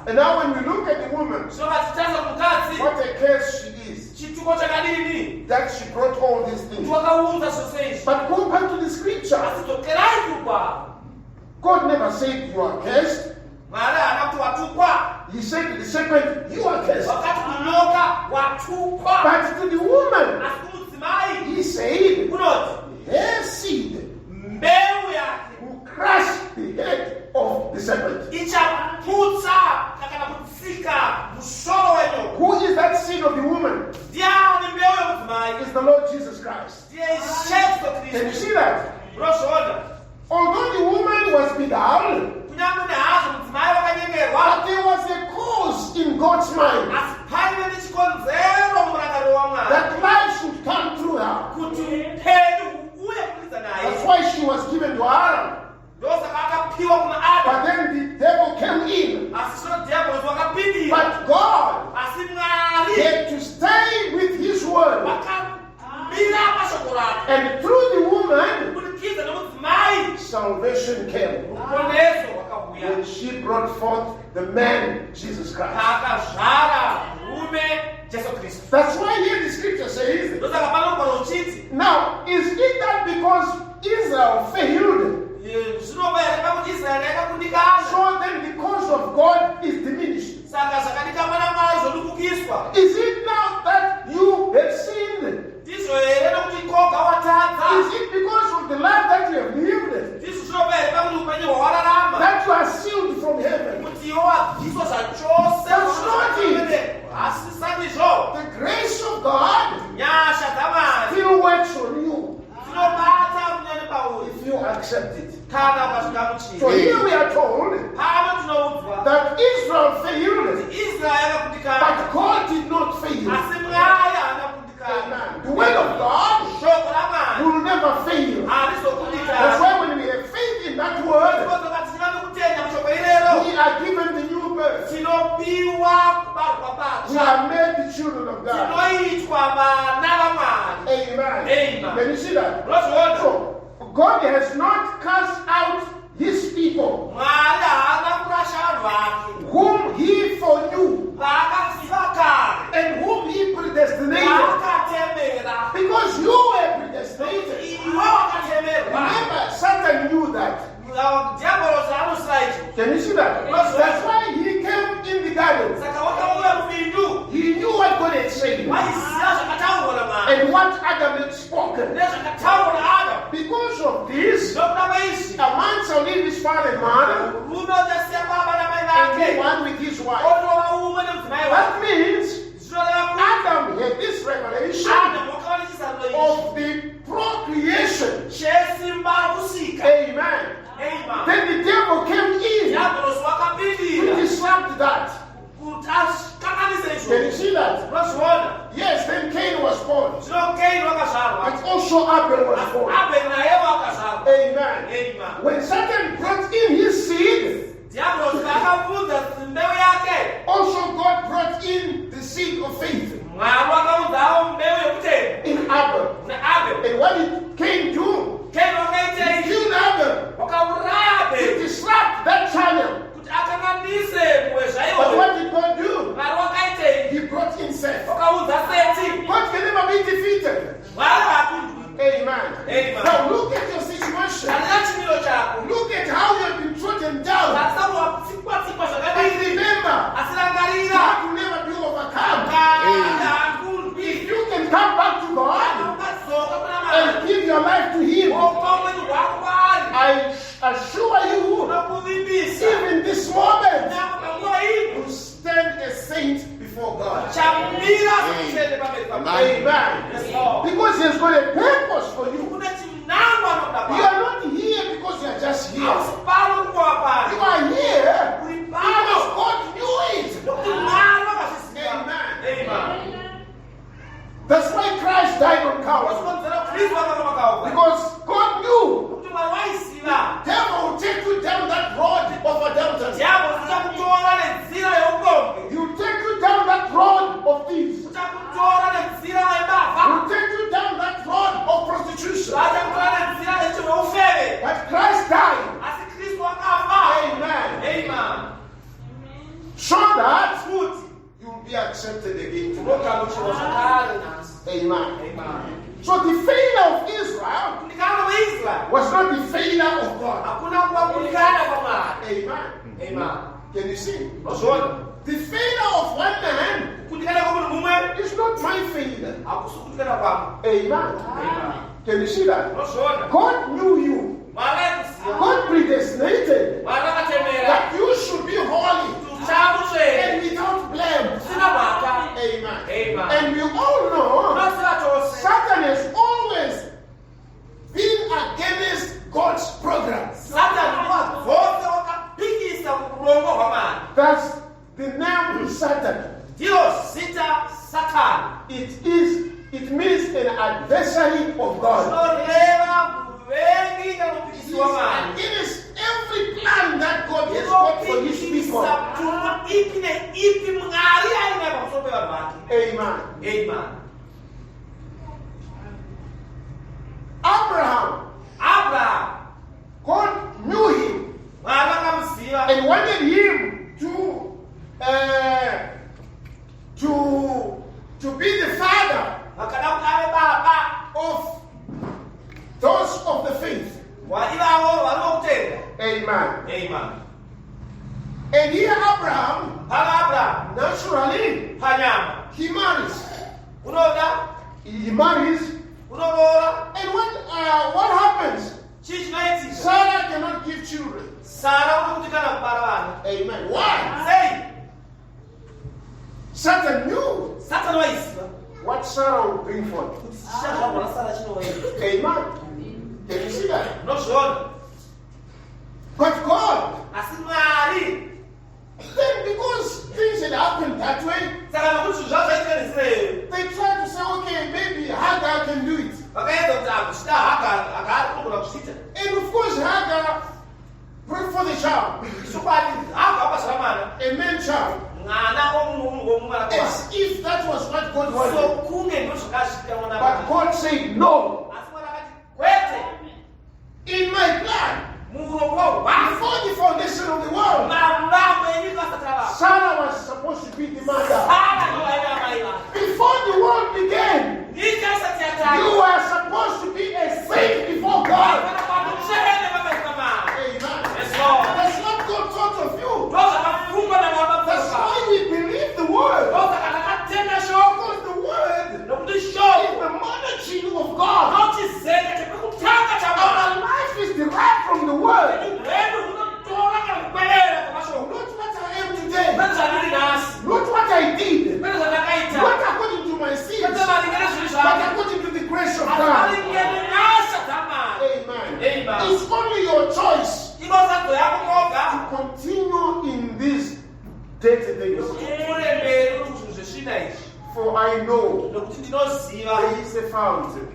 And now when we look at the woman, what a curse she is. That she brought all these things. But go back to the scripture. God never said you are cursed. He said to the serpent, you are cursed. But to the woman, he said, her seed will crush the head of the serpent. Who is that seed of the woman? It's the Lord Jesus Christ. Can you see that? Although the woman was beguiled, but there was a cause in God's mind that life should come through her. That's why she was given to Adam. So But God had to stay with His word. And through the woman, salvation came. When she brought forth the man, Jesus Christ. That's why here the scripture says, now, is it that because Israel failed, so then the cause of God is diminished? Is it now that you have sinned? Is it because of the life that you have lived that you are sealed from heaven? That's not it. The grace of God still works on you if you accept it. So here we are told that Israel failed, but God did not fail. Amen. The word of God will never fail. That's why when we have faith in that word, we are given the new birth. We are made the children of God. Amen. Can you see that? So, God has not cast out His people whom He foreknew and whom He predestinated. Because you were predestinated. Remember, Satan knew that. Can you see that? That's why he came in the garden. He knew what God had said and what Adam had spoken. Because of this, a man shall leave his father and mother and be one with his wife. That means Adam had this revelation of the procreation. Amen. Then the devil came in to disrupt that. Can you see that? Yes, then Cain was born. But also Abel was born. Amen. When Satan brought in his seed, also God brought in the seed of faith in Abel. And what did Cain do? He killed Abel to disrupt that channel. But what did God do? He brought in Seth. God can never be defeated. Amen. Now look at your situation. Look at how you have been trodden down. And remember, God will never be overcome. If you can come back to God and give your life to Him, I assure you, even this moment, you stand a saint before God. Amen. Because He has got a purpose for you. You are not here because you are just here. You are here because God knew it. Amen. That's why Christ died on Calvary. Because God knew the devil will take you down that road of adultery. He will take you down that road of thieves. He will take you down that road of prostitution. But Christ died. Amen. So that you will be accepted again. Amen. So the failure of Israel was not the failure of God. Amen. Can you see? The failure of one man is not my failure. Amen. Can you see that? God knew you. God predestinated that you should be holy and without blame. Amen. And we all know Satan has always been against God's program. That's the name of Satan. It means an adversary of God. It is every plan that God has got for His people. Amen. Abraham, God knew him and wanted him to be the father of those of the faith. Amen. Amen. And here Abraham, naturally, he marries. He marries. And what happens? Sarah cannot give children. Amen. Why? Satan knew what Sarah would bring forth. Amen. Can you see that? But God, then because things had happened that way, they tried to say, okay, maybe Hagar can do it. And of course, Hagar brought for the child, a man child, as if that was what God wanted. But God said, no. In my plan, before the foundation of the world, Sarah was supposed to be the mother. Before the world began, you were supposed to be a saint before God. Amen. That's what God thought of you. That's why we believe the word. Because the word is the monarchy of God. Our life is derived from the word. Not what I am today. Not what I did. Not according to my sins. But according to the grace of God. Amen. It's only your choice to continue in these dirty things. For I know there is a fountain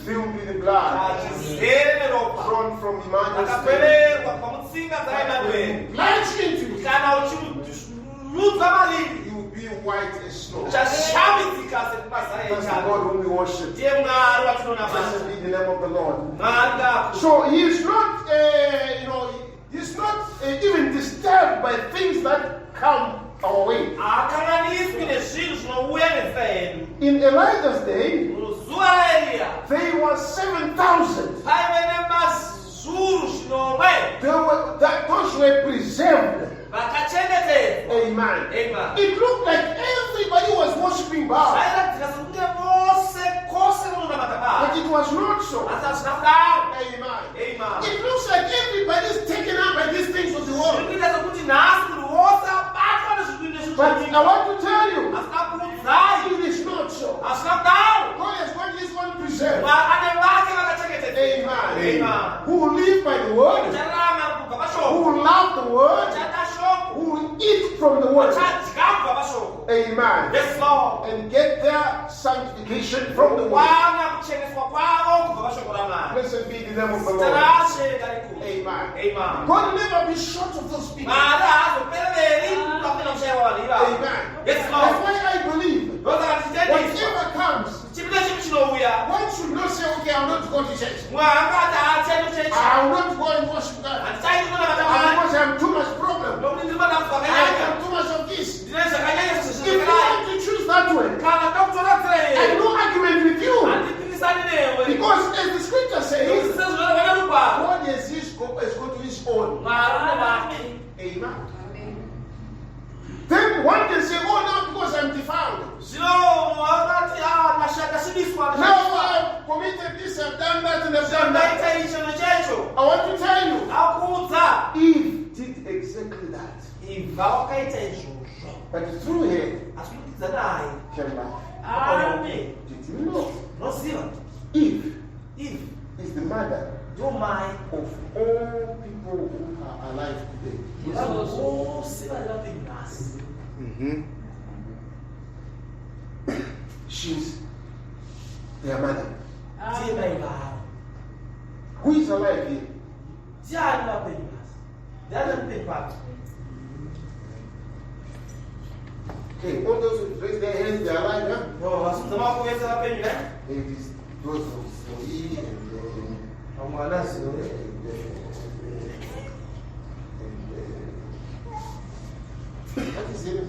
filled with the blood drawn from Emmanuel's vein. Plunge into it. You will be white as snow. That's the God whom we worship. Blessed be the name of the Lord. So he is not, he's not even disturbed by things that come our way. In Elijah's day, there was 7,000. Those were preserved. Amen. It looked like everybody was worshiping Baal. But it was not so. Amen. It looks like everybody is taken up by these things of the world. But I want to tell you, it is not so. God has got this one preserved. Amen. Who will live by the word, who will love the word, who will eat from the word. Amen. Yes, Lord. And get their sanctification from the word. Blessed be the name of the Lord. Amen. God will never be short of those people. Amen. Yes, Lord. That's why I believe whatever comes, one should not say, okay, I'm not going to church. I will not go and worship God. Because I have too much problem. I have too much of this. If you want to choose that way, I have no argument with you. Because as the scripture says, God has got to his own. Amen. Then one can say, oh, now because I'm defiled. Now I've committed this, I've done that, and I've done that. I want to tell you, Eve did exactly that. But through her came life. Did you know? Eve is the mother of all people who are alive today. She's their mother. Who is alive here? Okay, all those who raise their hands, they are alive, huh? No, vasutama kuweza hapenyu, eh? It is those of Zoe and Amwana sio. what is it?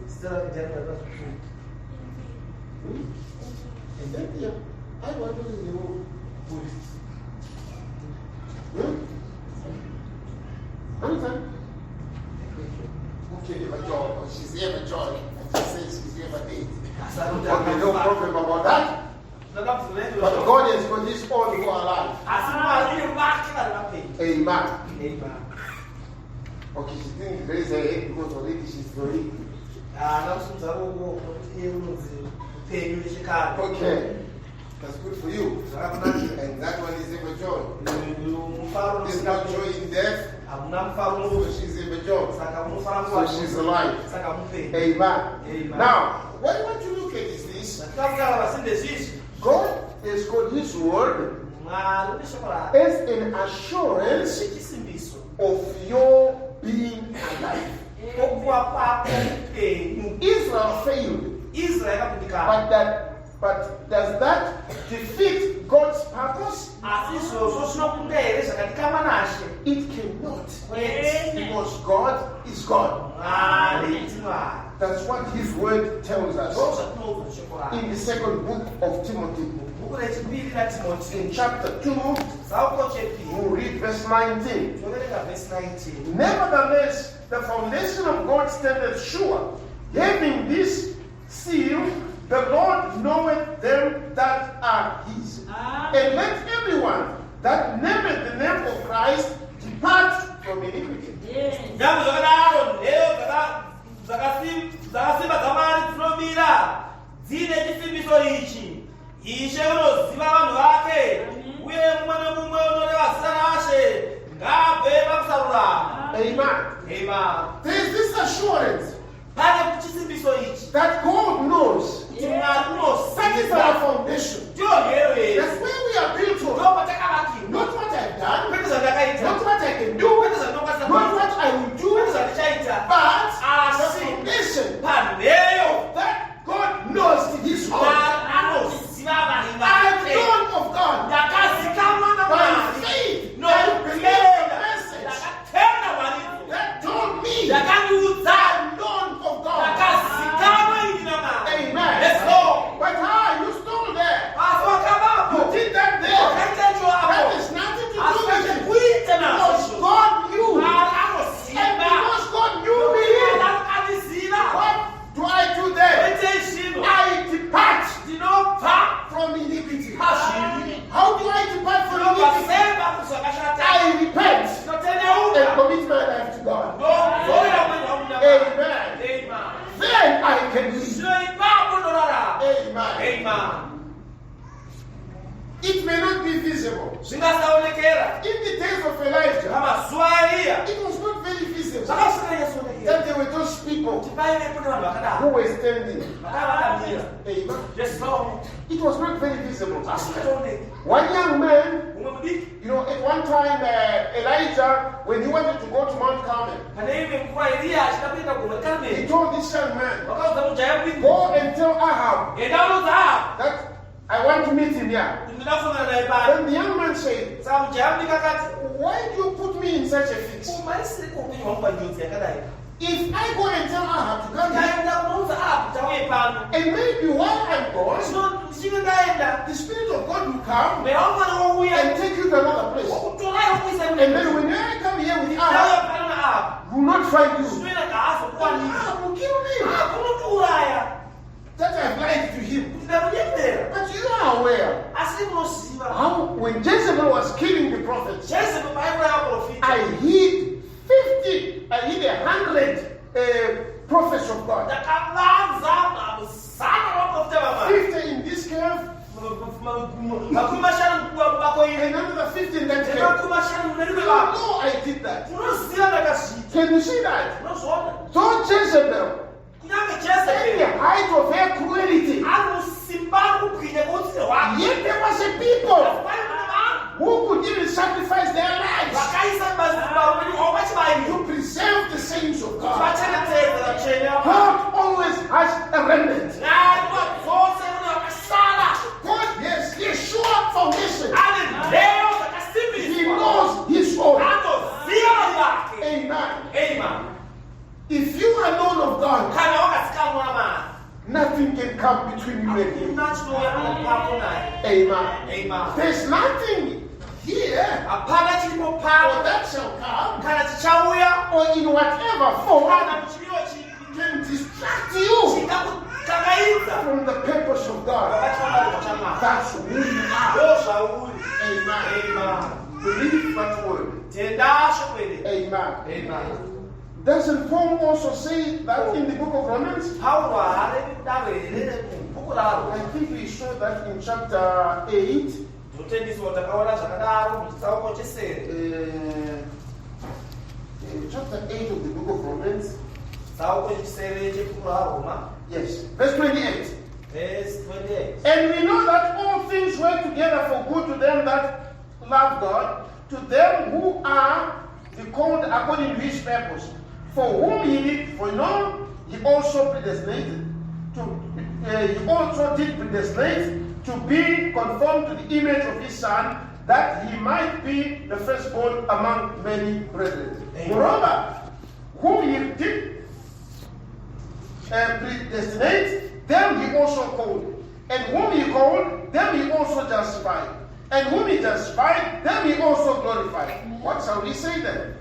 Stella kijana na And then, yeah, I want to know Buddhists. Understand? Okay, Eva Joy. She's Eva Joy. I just said she's Eva Date. Okay, no problem about that. But God has got His own who are alive. Amen. Amen. Okay, she didn't raise her head because already she's very. Okay. That's good for you. And that one is Eva Joy. There's no joy in death. So she's Eva Joy. So she's alive. Amen. Now, what I want to look at is this. God has got His word as an assurance of your being alive. Israel failed. But does that defeat God's purpose? It cannot. Because God is God. That's what His word tells us. In the second book of Timothy, in chapter 2, we'll read verse 19. Nevertheless, the foundation of God standeth sure, having this seal, the Lord knoweth them that are His. And let everyone that nameth the name of Christ depart from iniquity. Amen. There is this assurance that God knows. That is our foundation. That's where we are built on. Not what I've done, not what I can do, not what I will do, but the foundation that God knows His word. I've known of God by faith. I believe the message that told me I'm known of God. Amen. But how you stole there? You did that there. That is nothing to do with it. Because God knew. And because God knew me, what do I do there? I depart from iniquity. How do I depart from iniquity? I repent and commit my life to God. Amen. Then I can live. Amen. It may not be visible. In the days of Elijah, it was not very visible. That there were those people who were standing. Amen. It was not very visible. One young man, at one time, Elijah, when he wanted to go to Mount Carmel, he told this young man, go and tell Ahab that I want to meet him here. Then the young man said, why do you put me in such a fix? If I go and tell Ahab to come here, and maybe while I'm gone, the Spirit of God will come and take you to another place. And then when I come here with Ahab, will not find you. Ahab will kill me. That I've lied to him. But you are aware how when Jezebel was killing the prophets, I hid 100 prophets of God. 50 in this cave, another 50 in that cave. No, I did that. Can you see that? So Jezebel, in the height of her cruelty, yet there was a people who could even sacrifice their lives to preserve the saints of God. vachengetedza vatsvene vaMwari. God always has a remnant. Nguva dzose mune vakasara. God has his sure foundation. Ane nheyo He dzakasimbiswa. knows his own. Anoziva vake. Amen. Amen. If you are known of God, Kana wakazikanwa naMwari, nothing can come between you and him. hakuna chinouya pakati pako naye. Amen. Amen. There's nothing here Hapana chilipo or pano that shall come kana chichauya or in whatever form kana muchimiro chipi can distract you chingakukangayidza from the purpose of God. pakati pamabasa chaMwari. That's who you are. Ndozvauri. Amen. Amen. Believe that word. Tenda shokwe. Amen. Amen. Doesn't Paul also say that in the book of Romans? Paulo ari kudaro here mubhuku raro. I think we saw that in chapter 8. Totendiswa takaona zvakadaro muchitsauko chesere. Chapter 8 of the book of Romans. Tsauko chisere chebhuku raRoma. Yes. Verse 28. Verse 28. And we know that all things work together for good to them that love God, to them who are the called according to his purpose. For whom he foreknow, he also predestinated. He also did predestinate to be conformed to the image of his Son, that he might be the firstborn among many brethren. Moreover, whom he did predestinate, them he also called. And whom he called, them he also justified. And whom he justified, them he also glorified. What shall we say then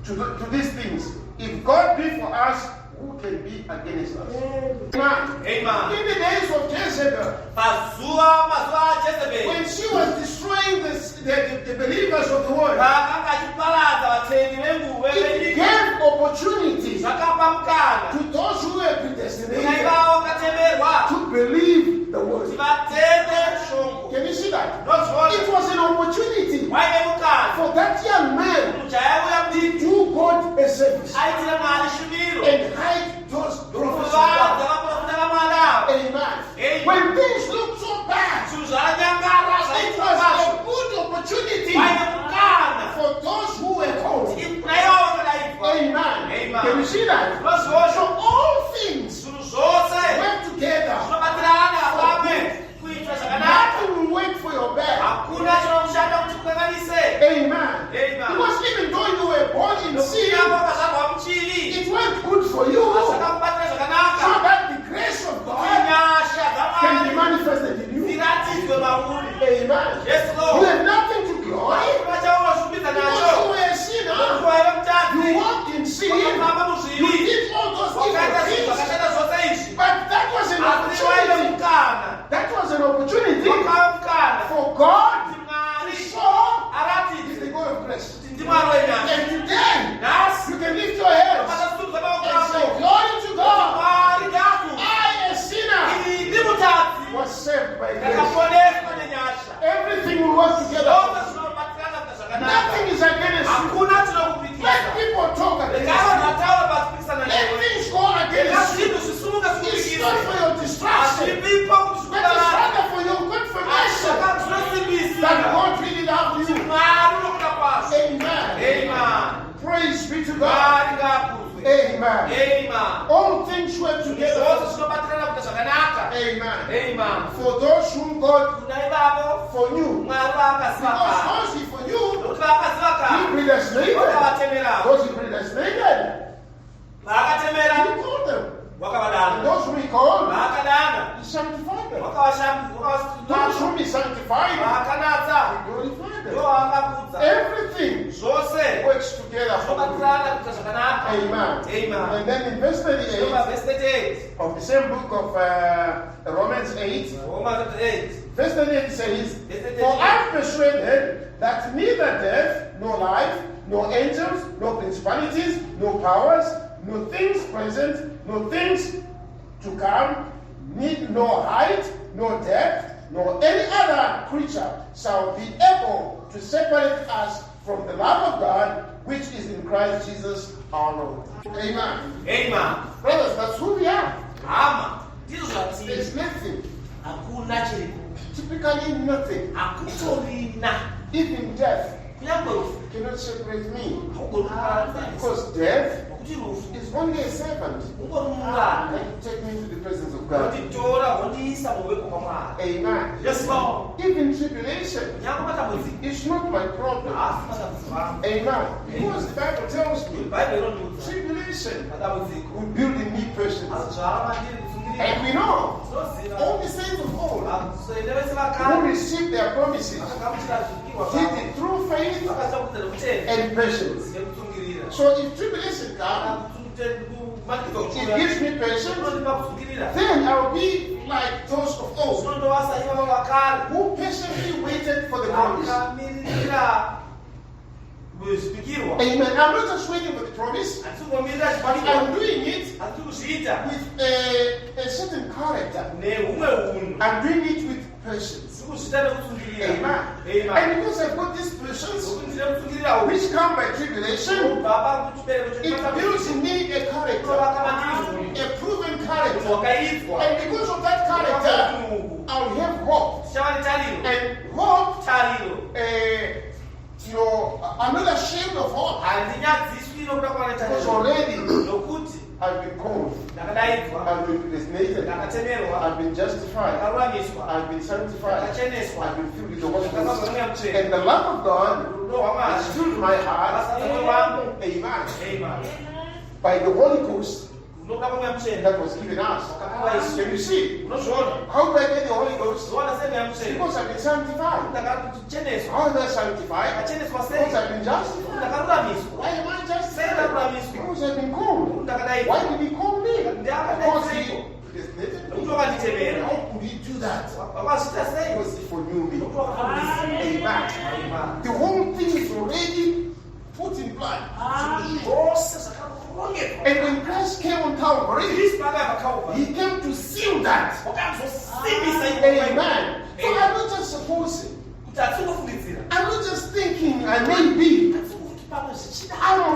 to these things? If God be for us, who can be against us? Amen. Amen. In the days of Jezebel, Mazuva Jezebel. when she was destroying the believers of the world, Vakanga chiparadza vatendi venguve it venyika. gave opportunity Zvakapa mukana. to those who were predestinated Kunaivavo vakatemerwa. to believe the word. Kuti vatende shoko. Can you see that? Ndozvona. It was an opportunity Waive mukana. for that young man Mujaya uya to mudiki. do God a service Aitira Mwari shumiro. and hide those prophets of Kuvadza God. vaprofita vaMwari avo. Amen. Amen. When things look so bad, Zvinhu zvanyangara it zvaitwa was kwazvo. a good opportunity Waive mukana. for those who were called. Kunaivo vakaitwa. Amen. Amen. Can you see that? Ndozvona. So all things Zvinhu zvose work together. zvinobatirana pamwe kuitwa zvakanaka. Nothing will work for your bad. Hakuna chinokushanda kuti kukanganise. Amen. Amen. Because even though you were born in sin, Nokuti wakazvarwa muchivi. it went good for you. Zvakakubatira So zvakanaka. that the grace of Kuti God nyasha can be dzaMwari manifested in you. dziratidzwe mauri. Amen. Yes, You Lord. have nothing to glory Hakuna chaunozvimbidza because nacho. you were a sinner. Waive mutadzi. You walked in sin. Wakafamba You muzvivi. did all those Wakaita evil zvinhu things. zvakashata zvose izvi. But that was an Asi waive opportunity. mukana. That was an opportunity Wakava mukana. for God Kuti Mwari to show is aratidze the God of grace. kuti ndiMwari wenyasha. And today, Nhasi you can lift your hands vakasudza maoko and say, ako. Glory to God. Mwari ngaku. I, a sinner, Ini ndimutadzi. was saved by grace. Ndakaponeswa nenyasha. Everything will work Zvose together. zvinobatirana kuita zvakanaka. Nothing is against you. Hakuna Let chinokupikisa. people talk Regai against you. vanhu vataura pazikupikisana Let newe. things go Rega against you. zvinhu zvisumuka It's zvikupikise. not for your distraction, Hazvipipo kuti but it's zvikurarame. rather for your confirmation Zvinosimbisa. that God really loves you. Mwari unokuda kwazvo. Amen. Amen. Praise be to God. Mwari ngakuzwe. Amen. Amen. All things work Zvose together. zvinobatirana kuita zvakanaka. Amen. Amen. For those whom God Kuna ivavo foreknew. Mwari vaakaziva Because kare. those He foreknew, Nokuti vaakaziva He kare. predestinated. Wakavatemera. Those He predestinated, Vaakatemera. He called them. And Wakavadana. those whom He called, Vaakadana. He sanctified them. Wakavashamisa. Those whom He sanctified, Vaakanatsa. He glorified them. Ndovaakakudza. Everything Zvose works together for good. zvinobatirana kuita zvakanaka. Amen. Amen. And then in verse 38 Roma verse 38. of the same book of Romans 8, Roma 38. verse 38 says, For I am persuaded that neither death, nor life, nor angels, nor principalities, nor powers, nor things present, nor things to come, nor height, nor depth, nor any other creature shall be able to separate us from the love of God which is in Christ Jesus our Lord. Amen. Amen. Brothers, that's who we are. Hama. Ndizvo zvatiri. There's nothing, Hakuna chiripo. typically nothing, Hakutorina. even death cannot separate me. Because death is only a servant. Can you take me to the presence of God? Amen. Yes, Lord. Even tribulation is not my problem. Amen. Because the Bible tells me tribulation will build in me patience. And we know all the saints of old who received their promises did it through faith and patience. So if tribulation comes, it gives me patience, then I'll be like those of old who patiently waited for the promise. Amen. I'm not just waiting for the promise, but I'm doing it with a certain character. I'm doing it with patience. Amen. And because I've got this patience, which comes by tribulation, it builds in me a character, a proven character. And because of that character, I'll have hope. And hope, I'm not ashamed of hope. Because already I've been called, I've been predestinated, I've been justified, I've been sanctified, I've been filled with the Holy Ghost, and the love of God is filled my heart. Amen. By the Holy Ghost that was given us. Can you see? How do I get the Holy Ghost? Because I've been sanctified. How am I sanctified? Because I've been justified. Why am I justified? Because I've been called. Why did he call me? Because he predestinated. How could he do that? Because he foreknew me. Amen. The whole thing is already put in plan. And when Christ came on Calvary, he came to seal that. Amen. So I'm not just supposing. I'm not just thinking I may be. I'm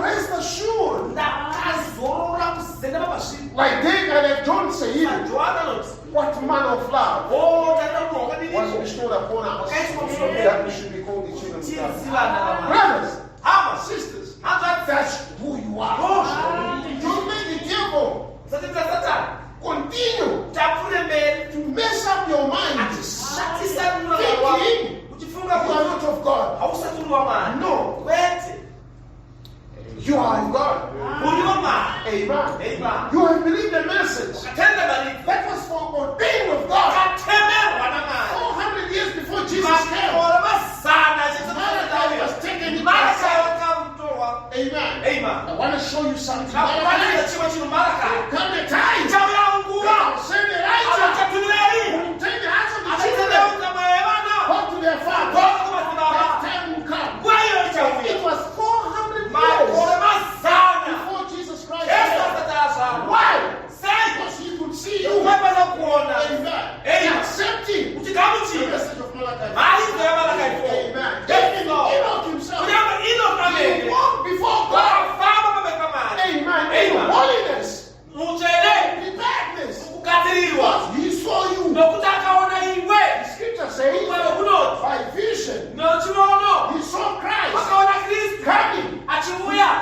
rest assured. Like David and John said, what manner of love was bestowed upon us that we should be called the children of God. Brothers, sisters, that's who you are. Don't make the devil continue to mess up your mind. Thinking you are not of God. No. You are of God. Amen. You have believed the message that was ordained of God 400 years before Jesus came. Malachi was taken. Amen. I want to show you something. Come the time. I'll send the righteous who will take the hands of the children. Go to their father. That time will come. It was 400 years before Jesus Christ came. Why? Because he could see you. Amen. He accepted the message of Malachi. Amen. Even Enoch himself. He walked before God. Amen. In holiness. Preparedness. Because he saw you. The scripture says by vision. He saw Christ coming.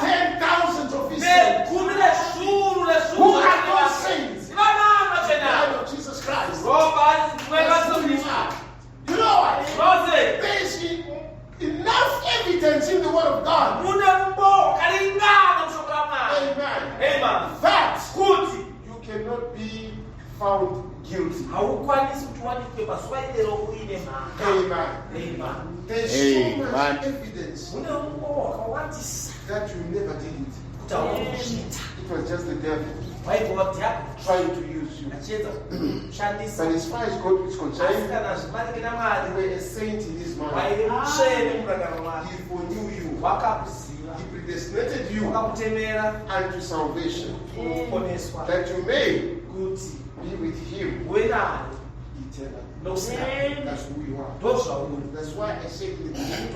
10,000 of his saints. Who are those saints? The Lord of Jesus Christ. You know what? There is enough evidence in the Word of God. Amen. That you cannot be found guilty. Amen. There's so much evidence that you never did it. It was just the devil trying to use you. But as far as God is concerned, you were a saint in his mind. He foreknew you. He predestinated you unto salvation, that you may be with him eternally. That's who you are. That's why I say in the beginning,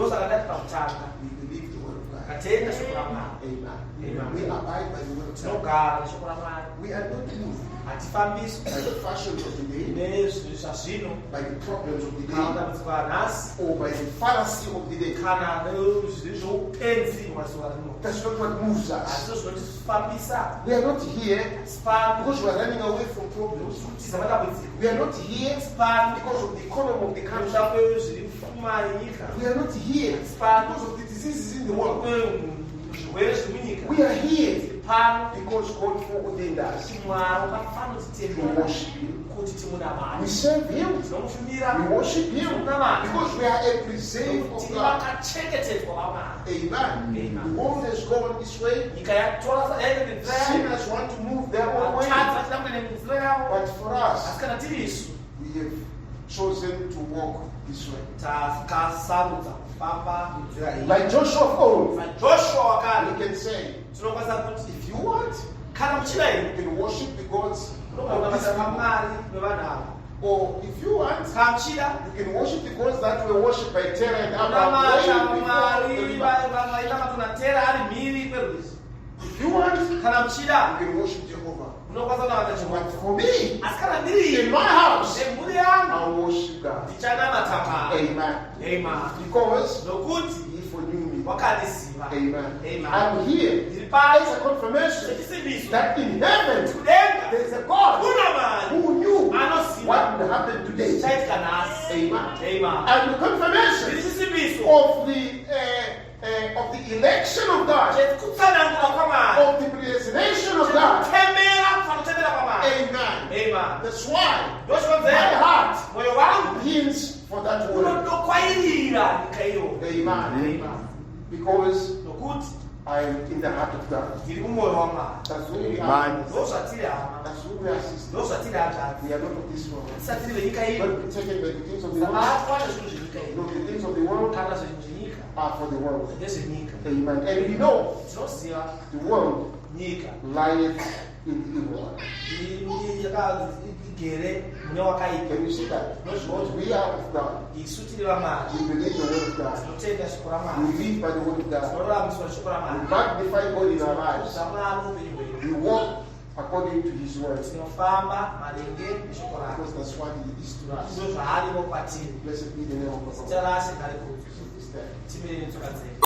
we believe the Word of God. tatenga shoko la Mwari. Amen. Amen. We abide by the word of God. Tinogara shoko la Mwari. We are not moved Hatifambiswi by the fashions of the day, nezvinhu zvazvino by the problems of the kana day, dambudziko anhasi or by the fallacy of the day. kana nezvinhu zvoupenzi mazuva rino. That's not what moves us. Hazvo zvinotifambisa. We are not here Pano because we are running away from problems. kutiza matambudziko. We are not here Pano because of the economy of the country. nekuda zviri mupfuma yenyika. We are not here because of the diseases in the world. Zvirwere zviri munyika. We are here Pano because God foreordained us kuti Mwari wakafana to kutitendera worship Him. kuti We timunamate. serve Him. Tinomushumira We worship Him because we are a preserve of tiri God. vakachengetedzwa vaMwari. Amen. The world has gone this way. Nyika yatora yaenda nenzira yayo. Sinners want to move their own way. Vatadzi vachida kuenda nenzira yavo. But for us, Asi kana tiri isu we have chosen to walk this way. takasarudza kufamba nenzira iyi. Like Joshua of old, Joshua wakare we can say, tinokwanisa kuti if you want, kana muchida ino you can worship the gods unogona of these kubatira people. vaMwari vevanhu ava. Or if you want, Kana muchida you can worship the gods that were worshipped by Terah and Abraham unamata way before Mwari the river. vaita matonatera ari mhiri kwerwizi. If you want, Kana muchida you can worship Jehovah. unokwanisa kunamata But Jehovha. for me, Asi kana ndiri in my house, nemhuri yangu I'll worship God. ndichanamata Mwari. Amen. Amen. Because Nokuti He foreknew me. wakandisiva. Amen. Amen. I'm here Ndiri as pano a confirmation sechisimbiso that in heaven kudenga there is a God kuna Mwari who knew anoziva what would happen today. chaitika nhasi. Amen. Amen. And the confirmation Ndiri chisimbiso of the election of God, chekutsanangura kwaMwari. of the predestination of God. Chekutemera kufanira kutendera kwaMwari. Amen. Amen. That's why my Ndochikonzera heart mwoyo wangu yearns for that word. unondokwairira nyika iyo. Amen. Because Nokuti I am in the heart of God. ndiri mumwoyo waMwari. That's who we are. Ndozvatiri hama. That's who we are, sister. Ndozvatiri hanzvadzi. We are not of this world. Tisatiri venyika iyo. Don't be taken by the things of the world. Sabatwa nezvinhu zvenyika iyo. No, the things of the world Kana zvinhu zvenyika are for the world. ndezvenyika. Amen. And we know Tinoziva the world nyika lieth in evil. igere mune wakaipa. Can you see that? Because we are of God. Isu tiri vaMwari. We believe the word of God. Tinotenda shoko We raMwari. live by the word of God. Tinoraramiswa shoko We raMwari. magnify God in our lives. ZvaMwari muupenyu hwedu. We walk according to His word. Tinofamba maringe neshoko rake. Because that's what He is to us. Ndizvo zvaarivo kwatiri. Blessed be the name of the Zita Lord. rake ngarikudzwe. This day. Timirire tsoka dzedu.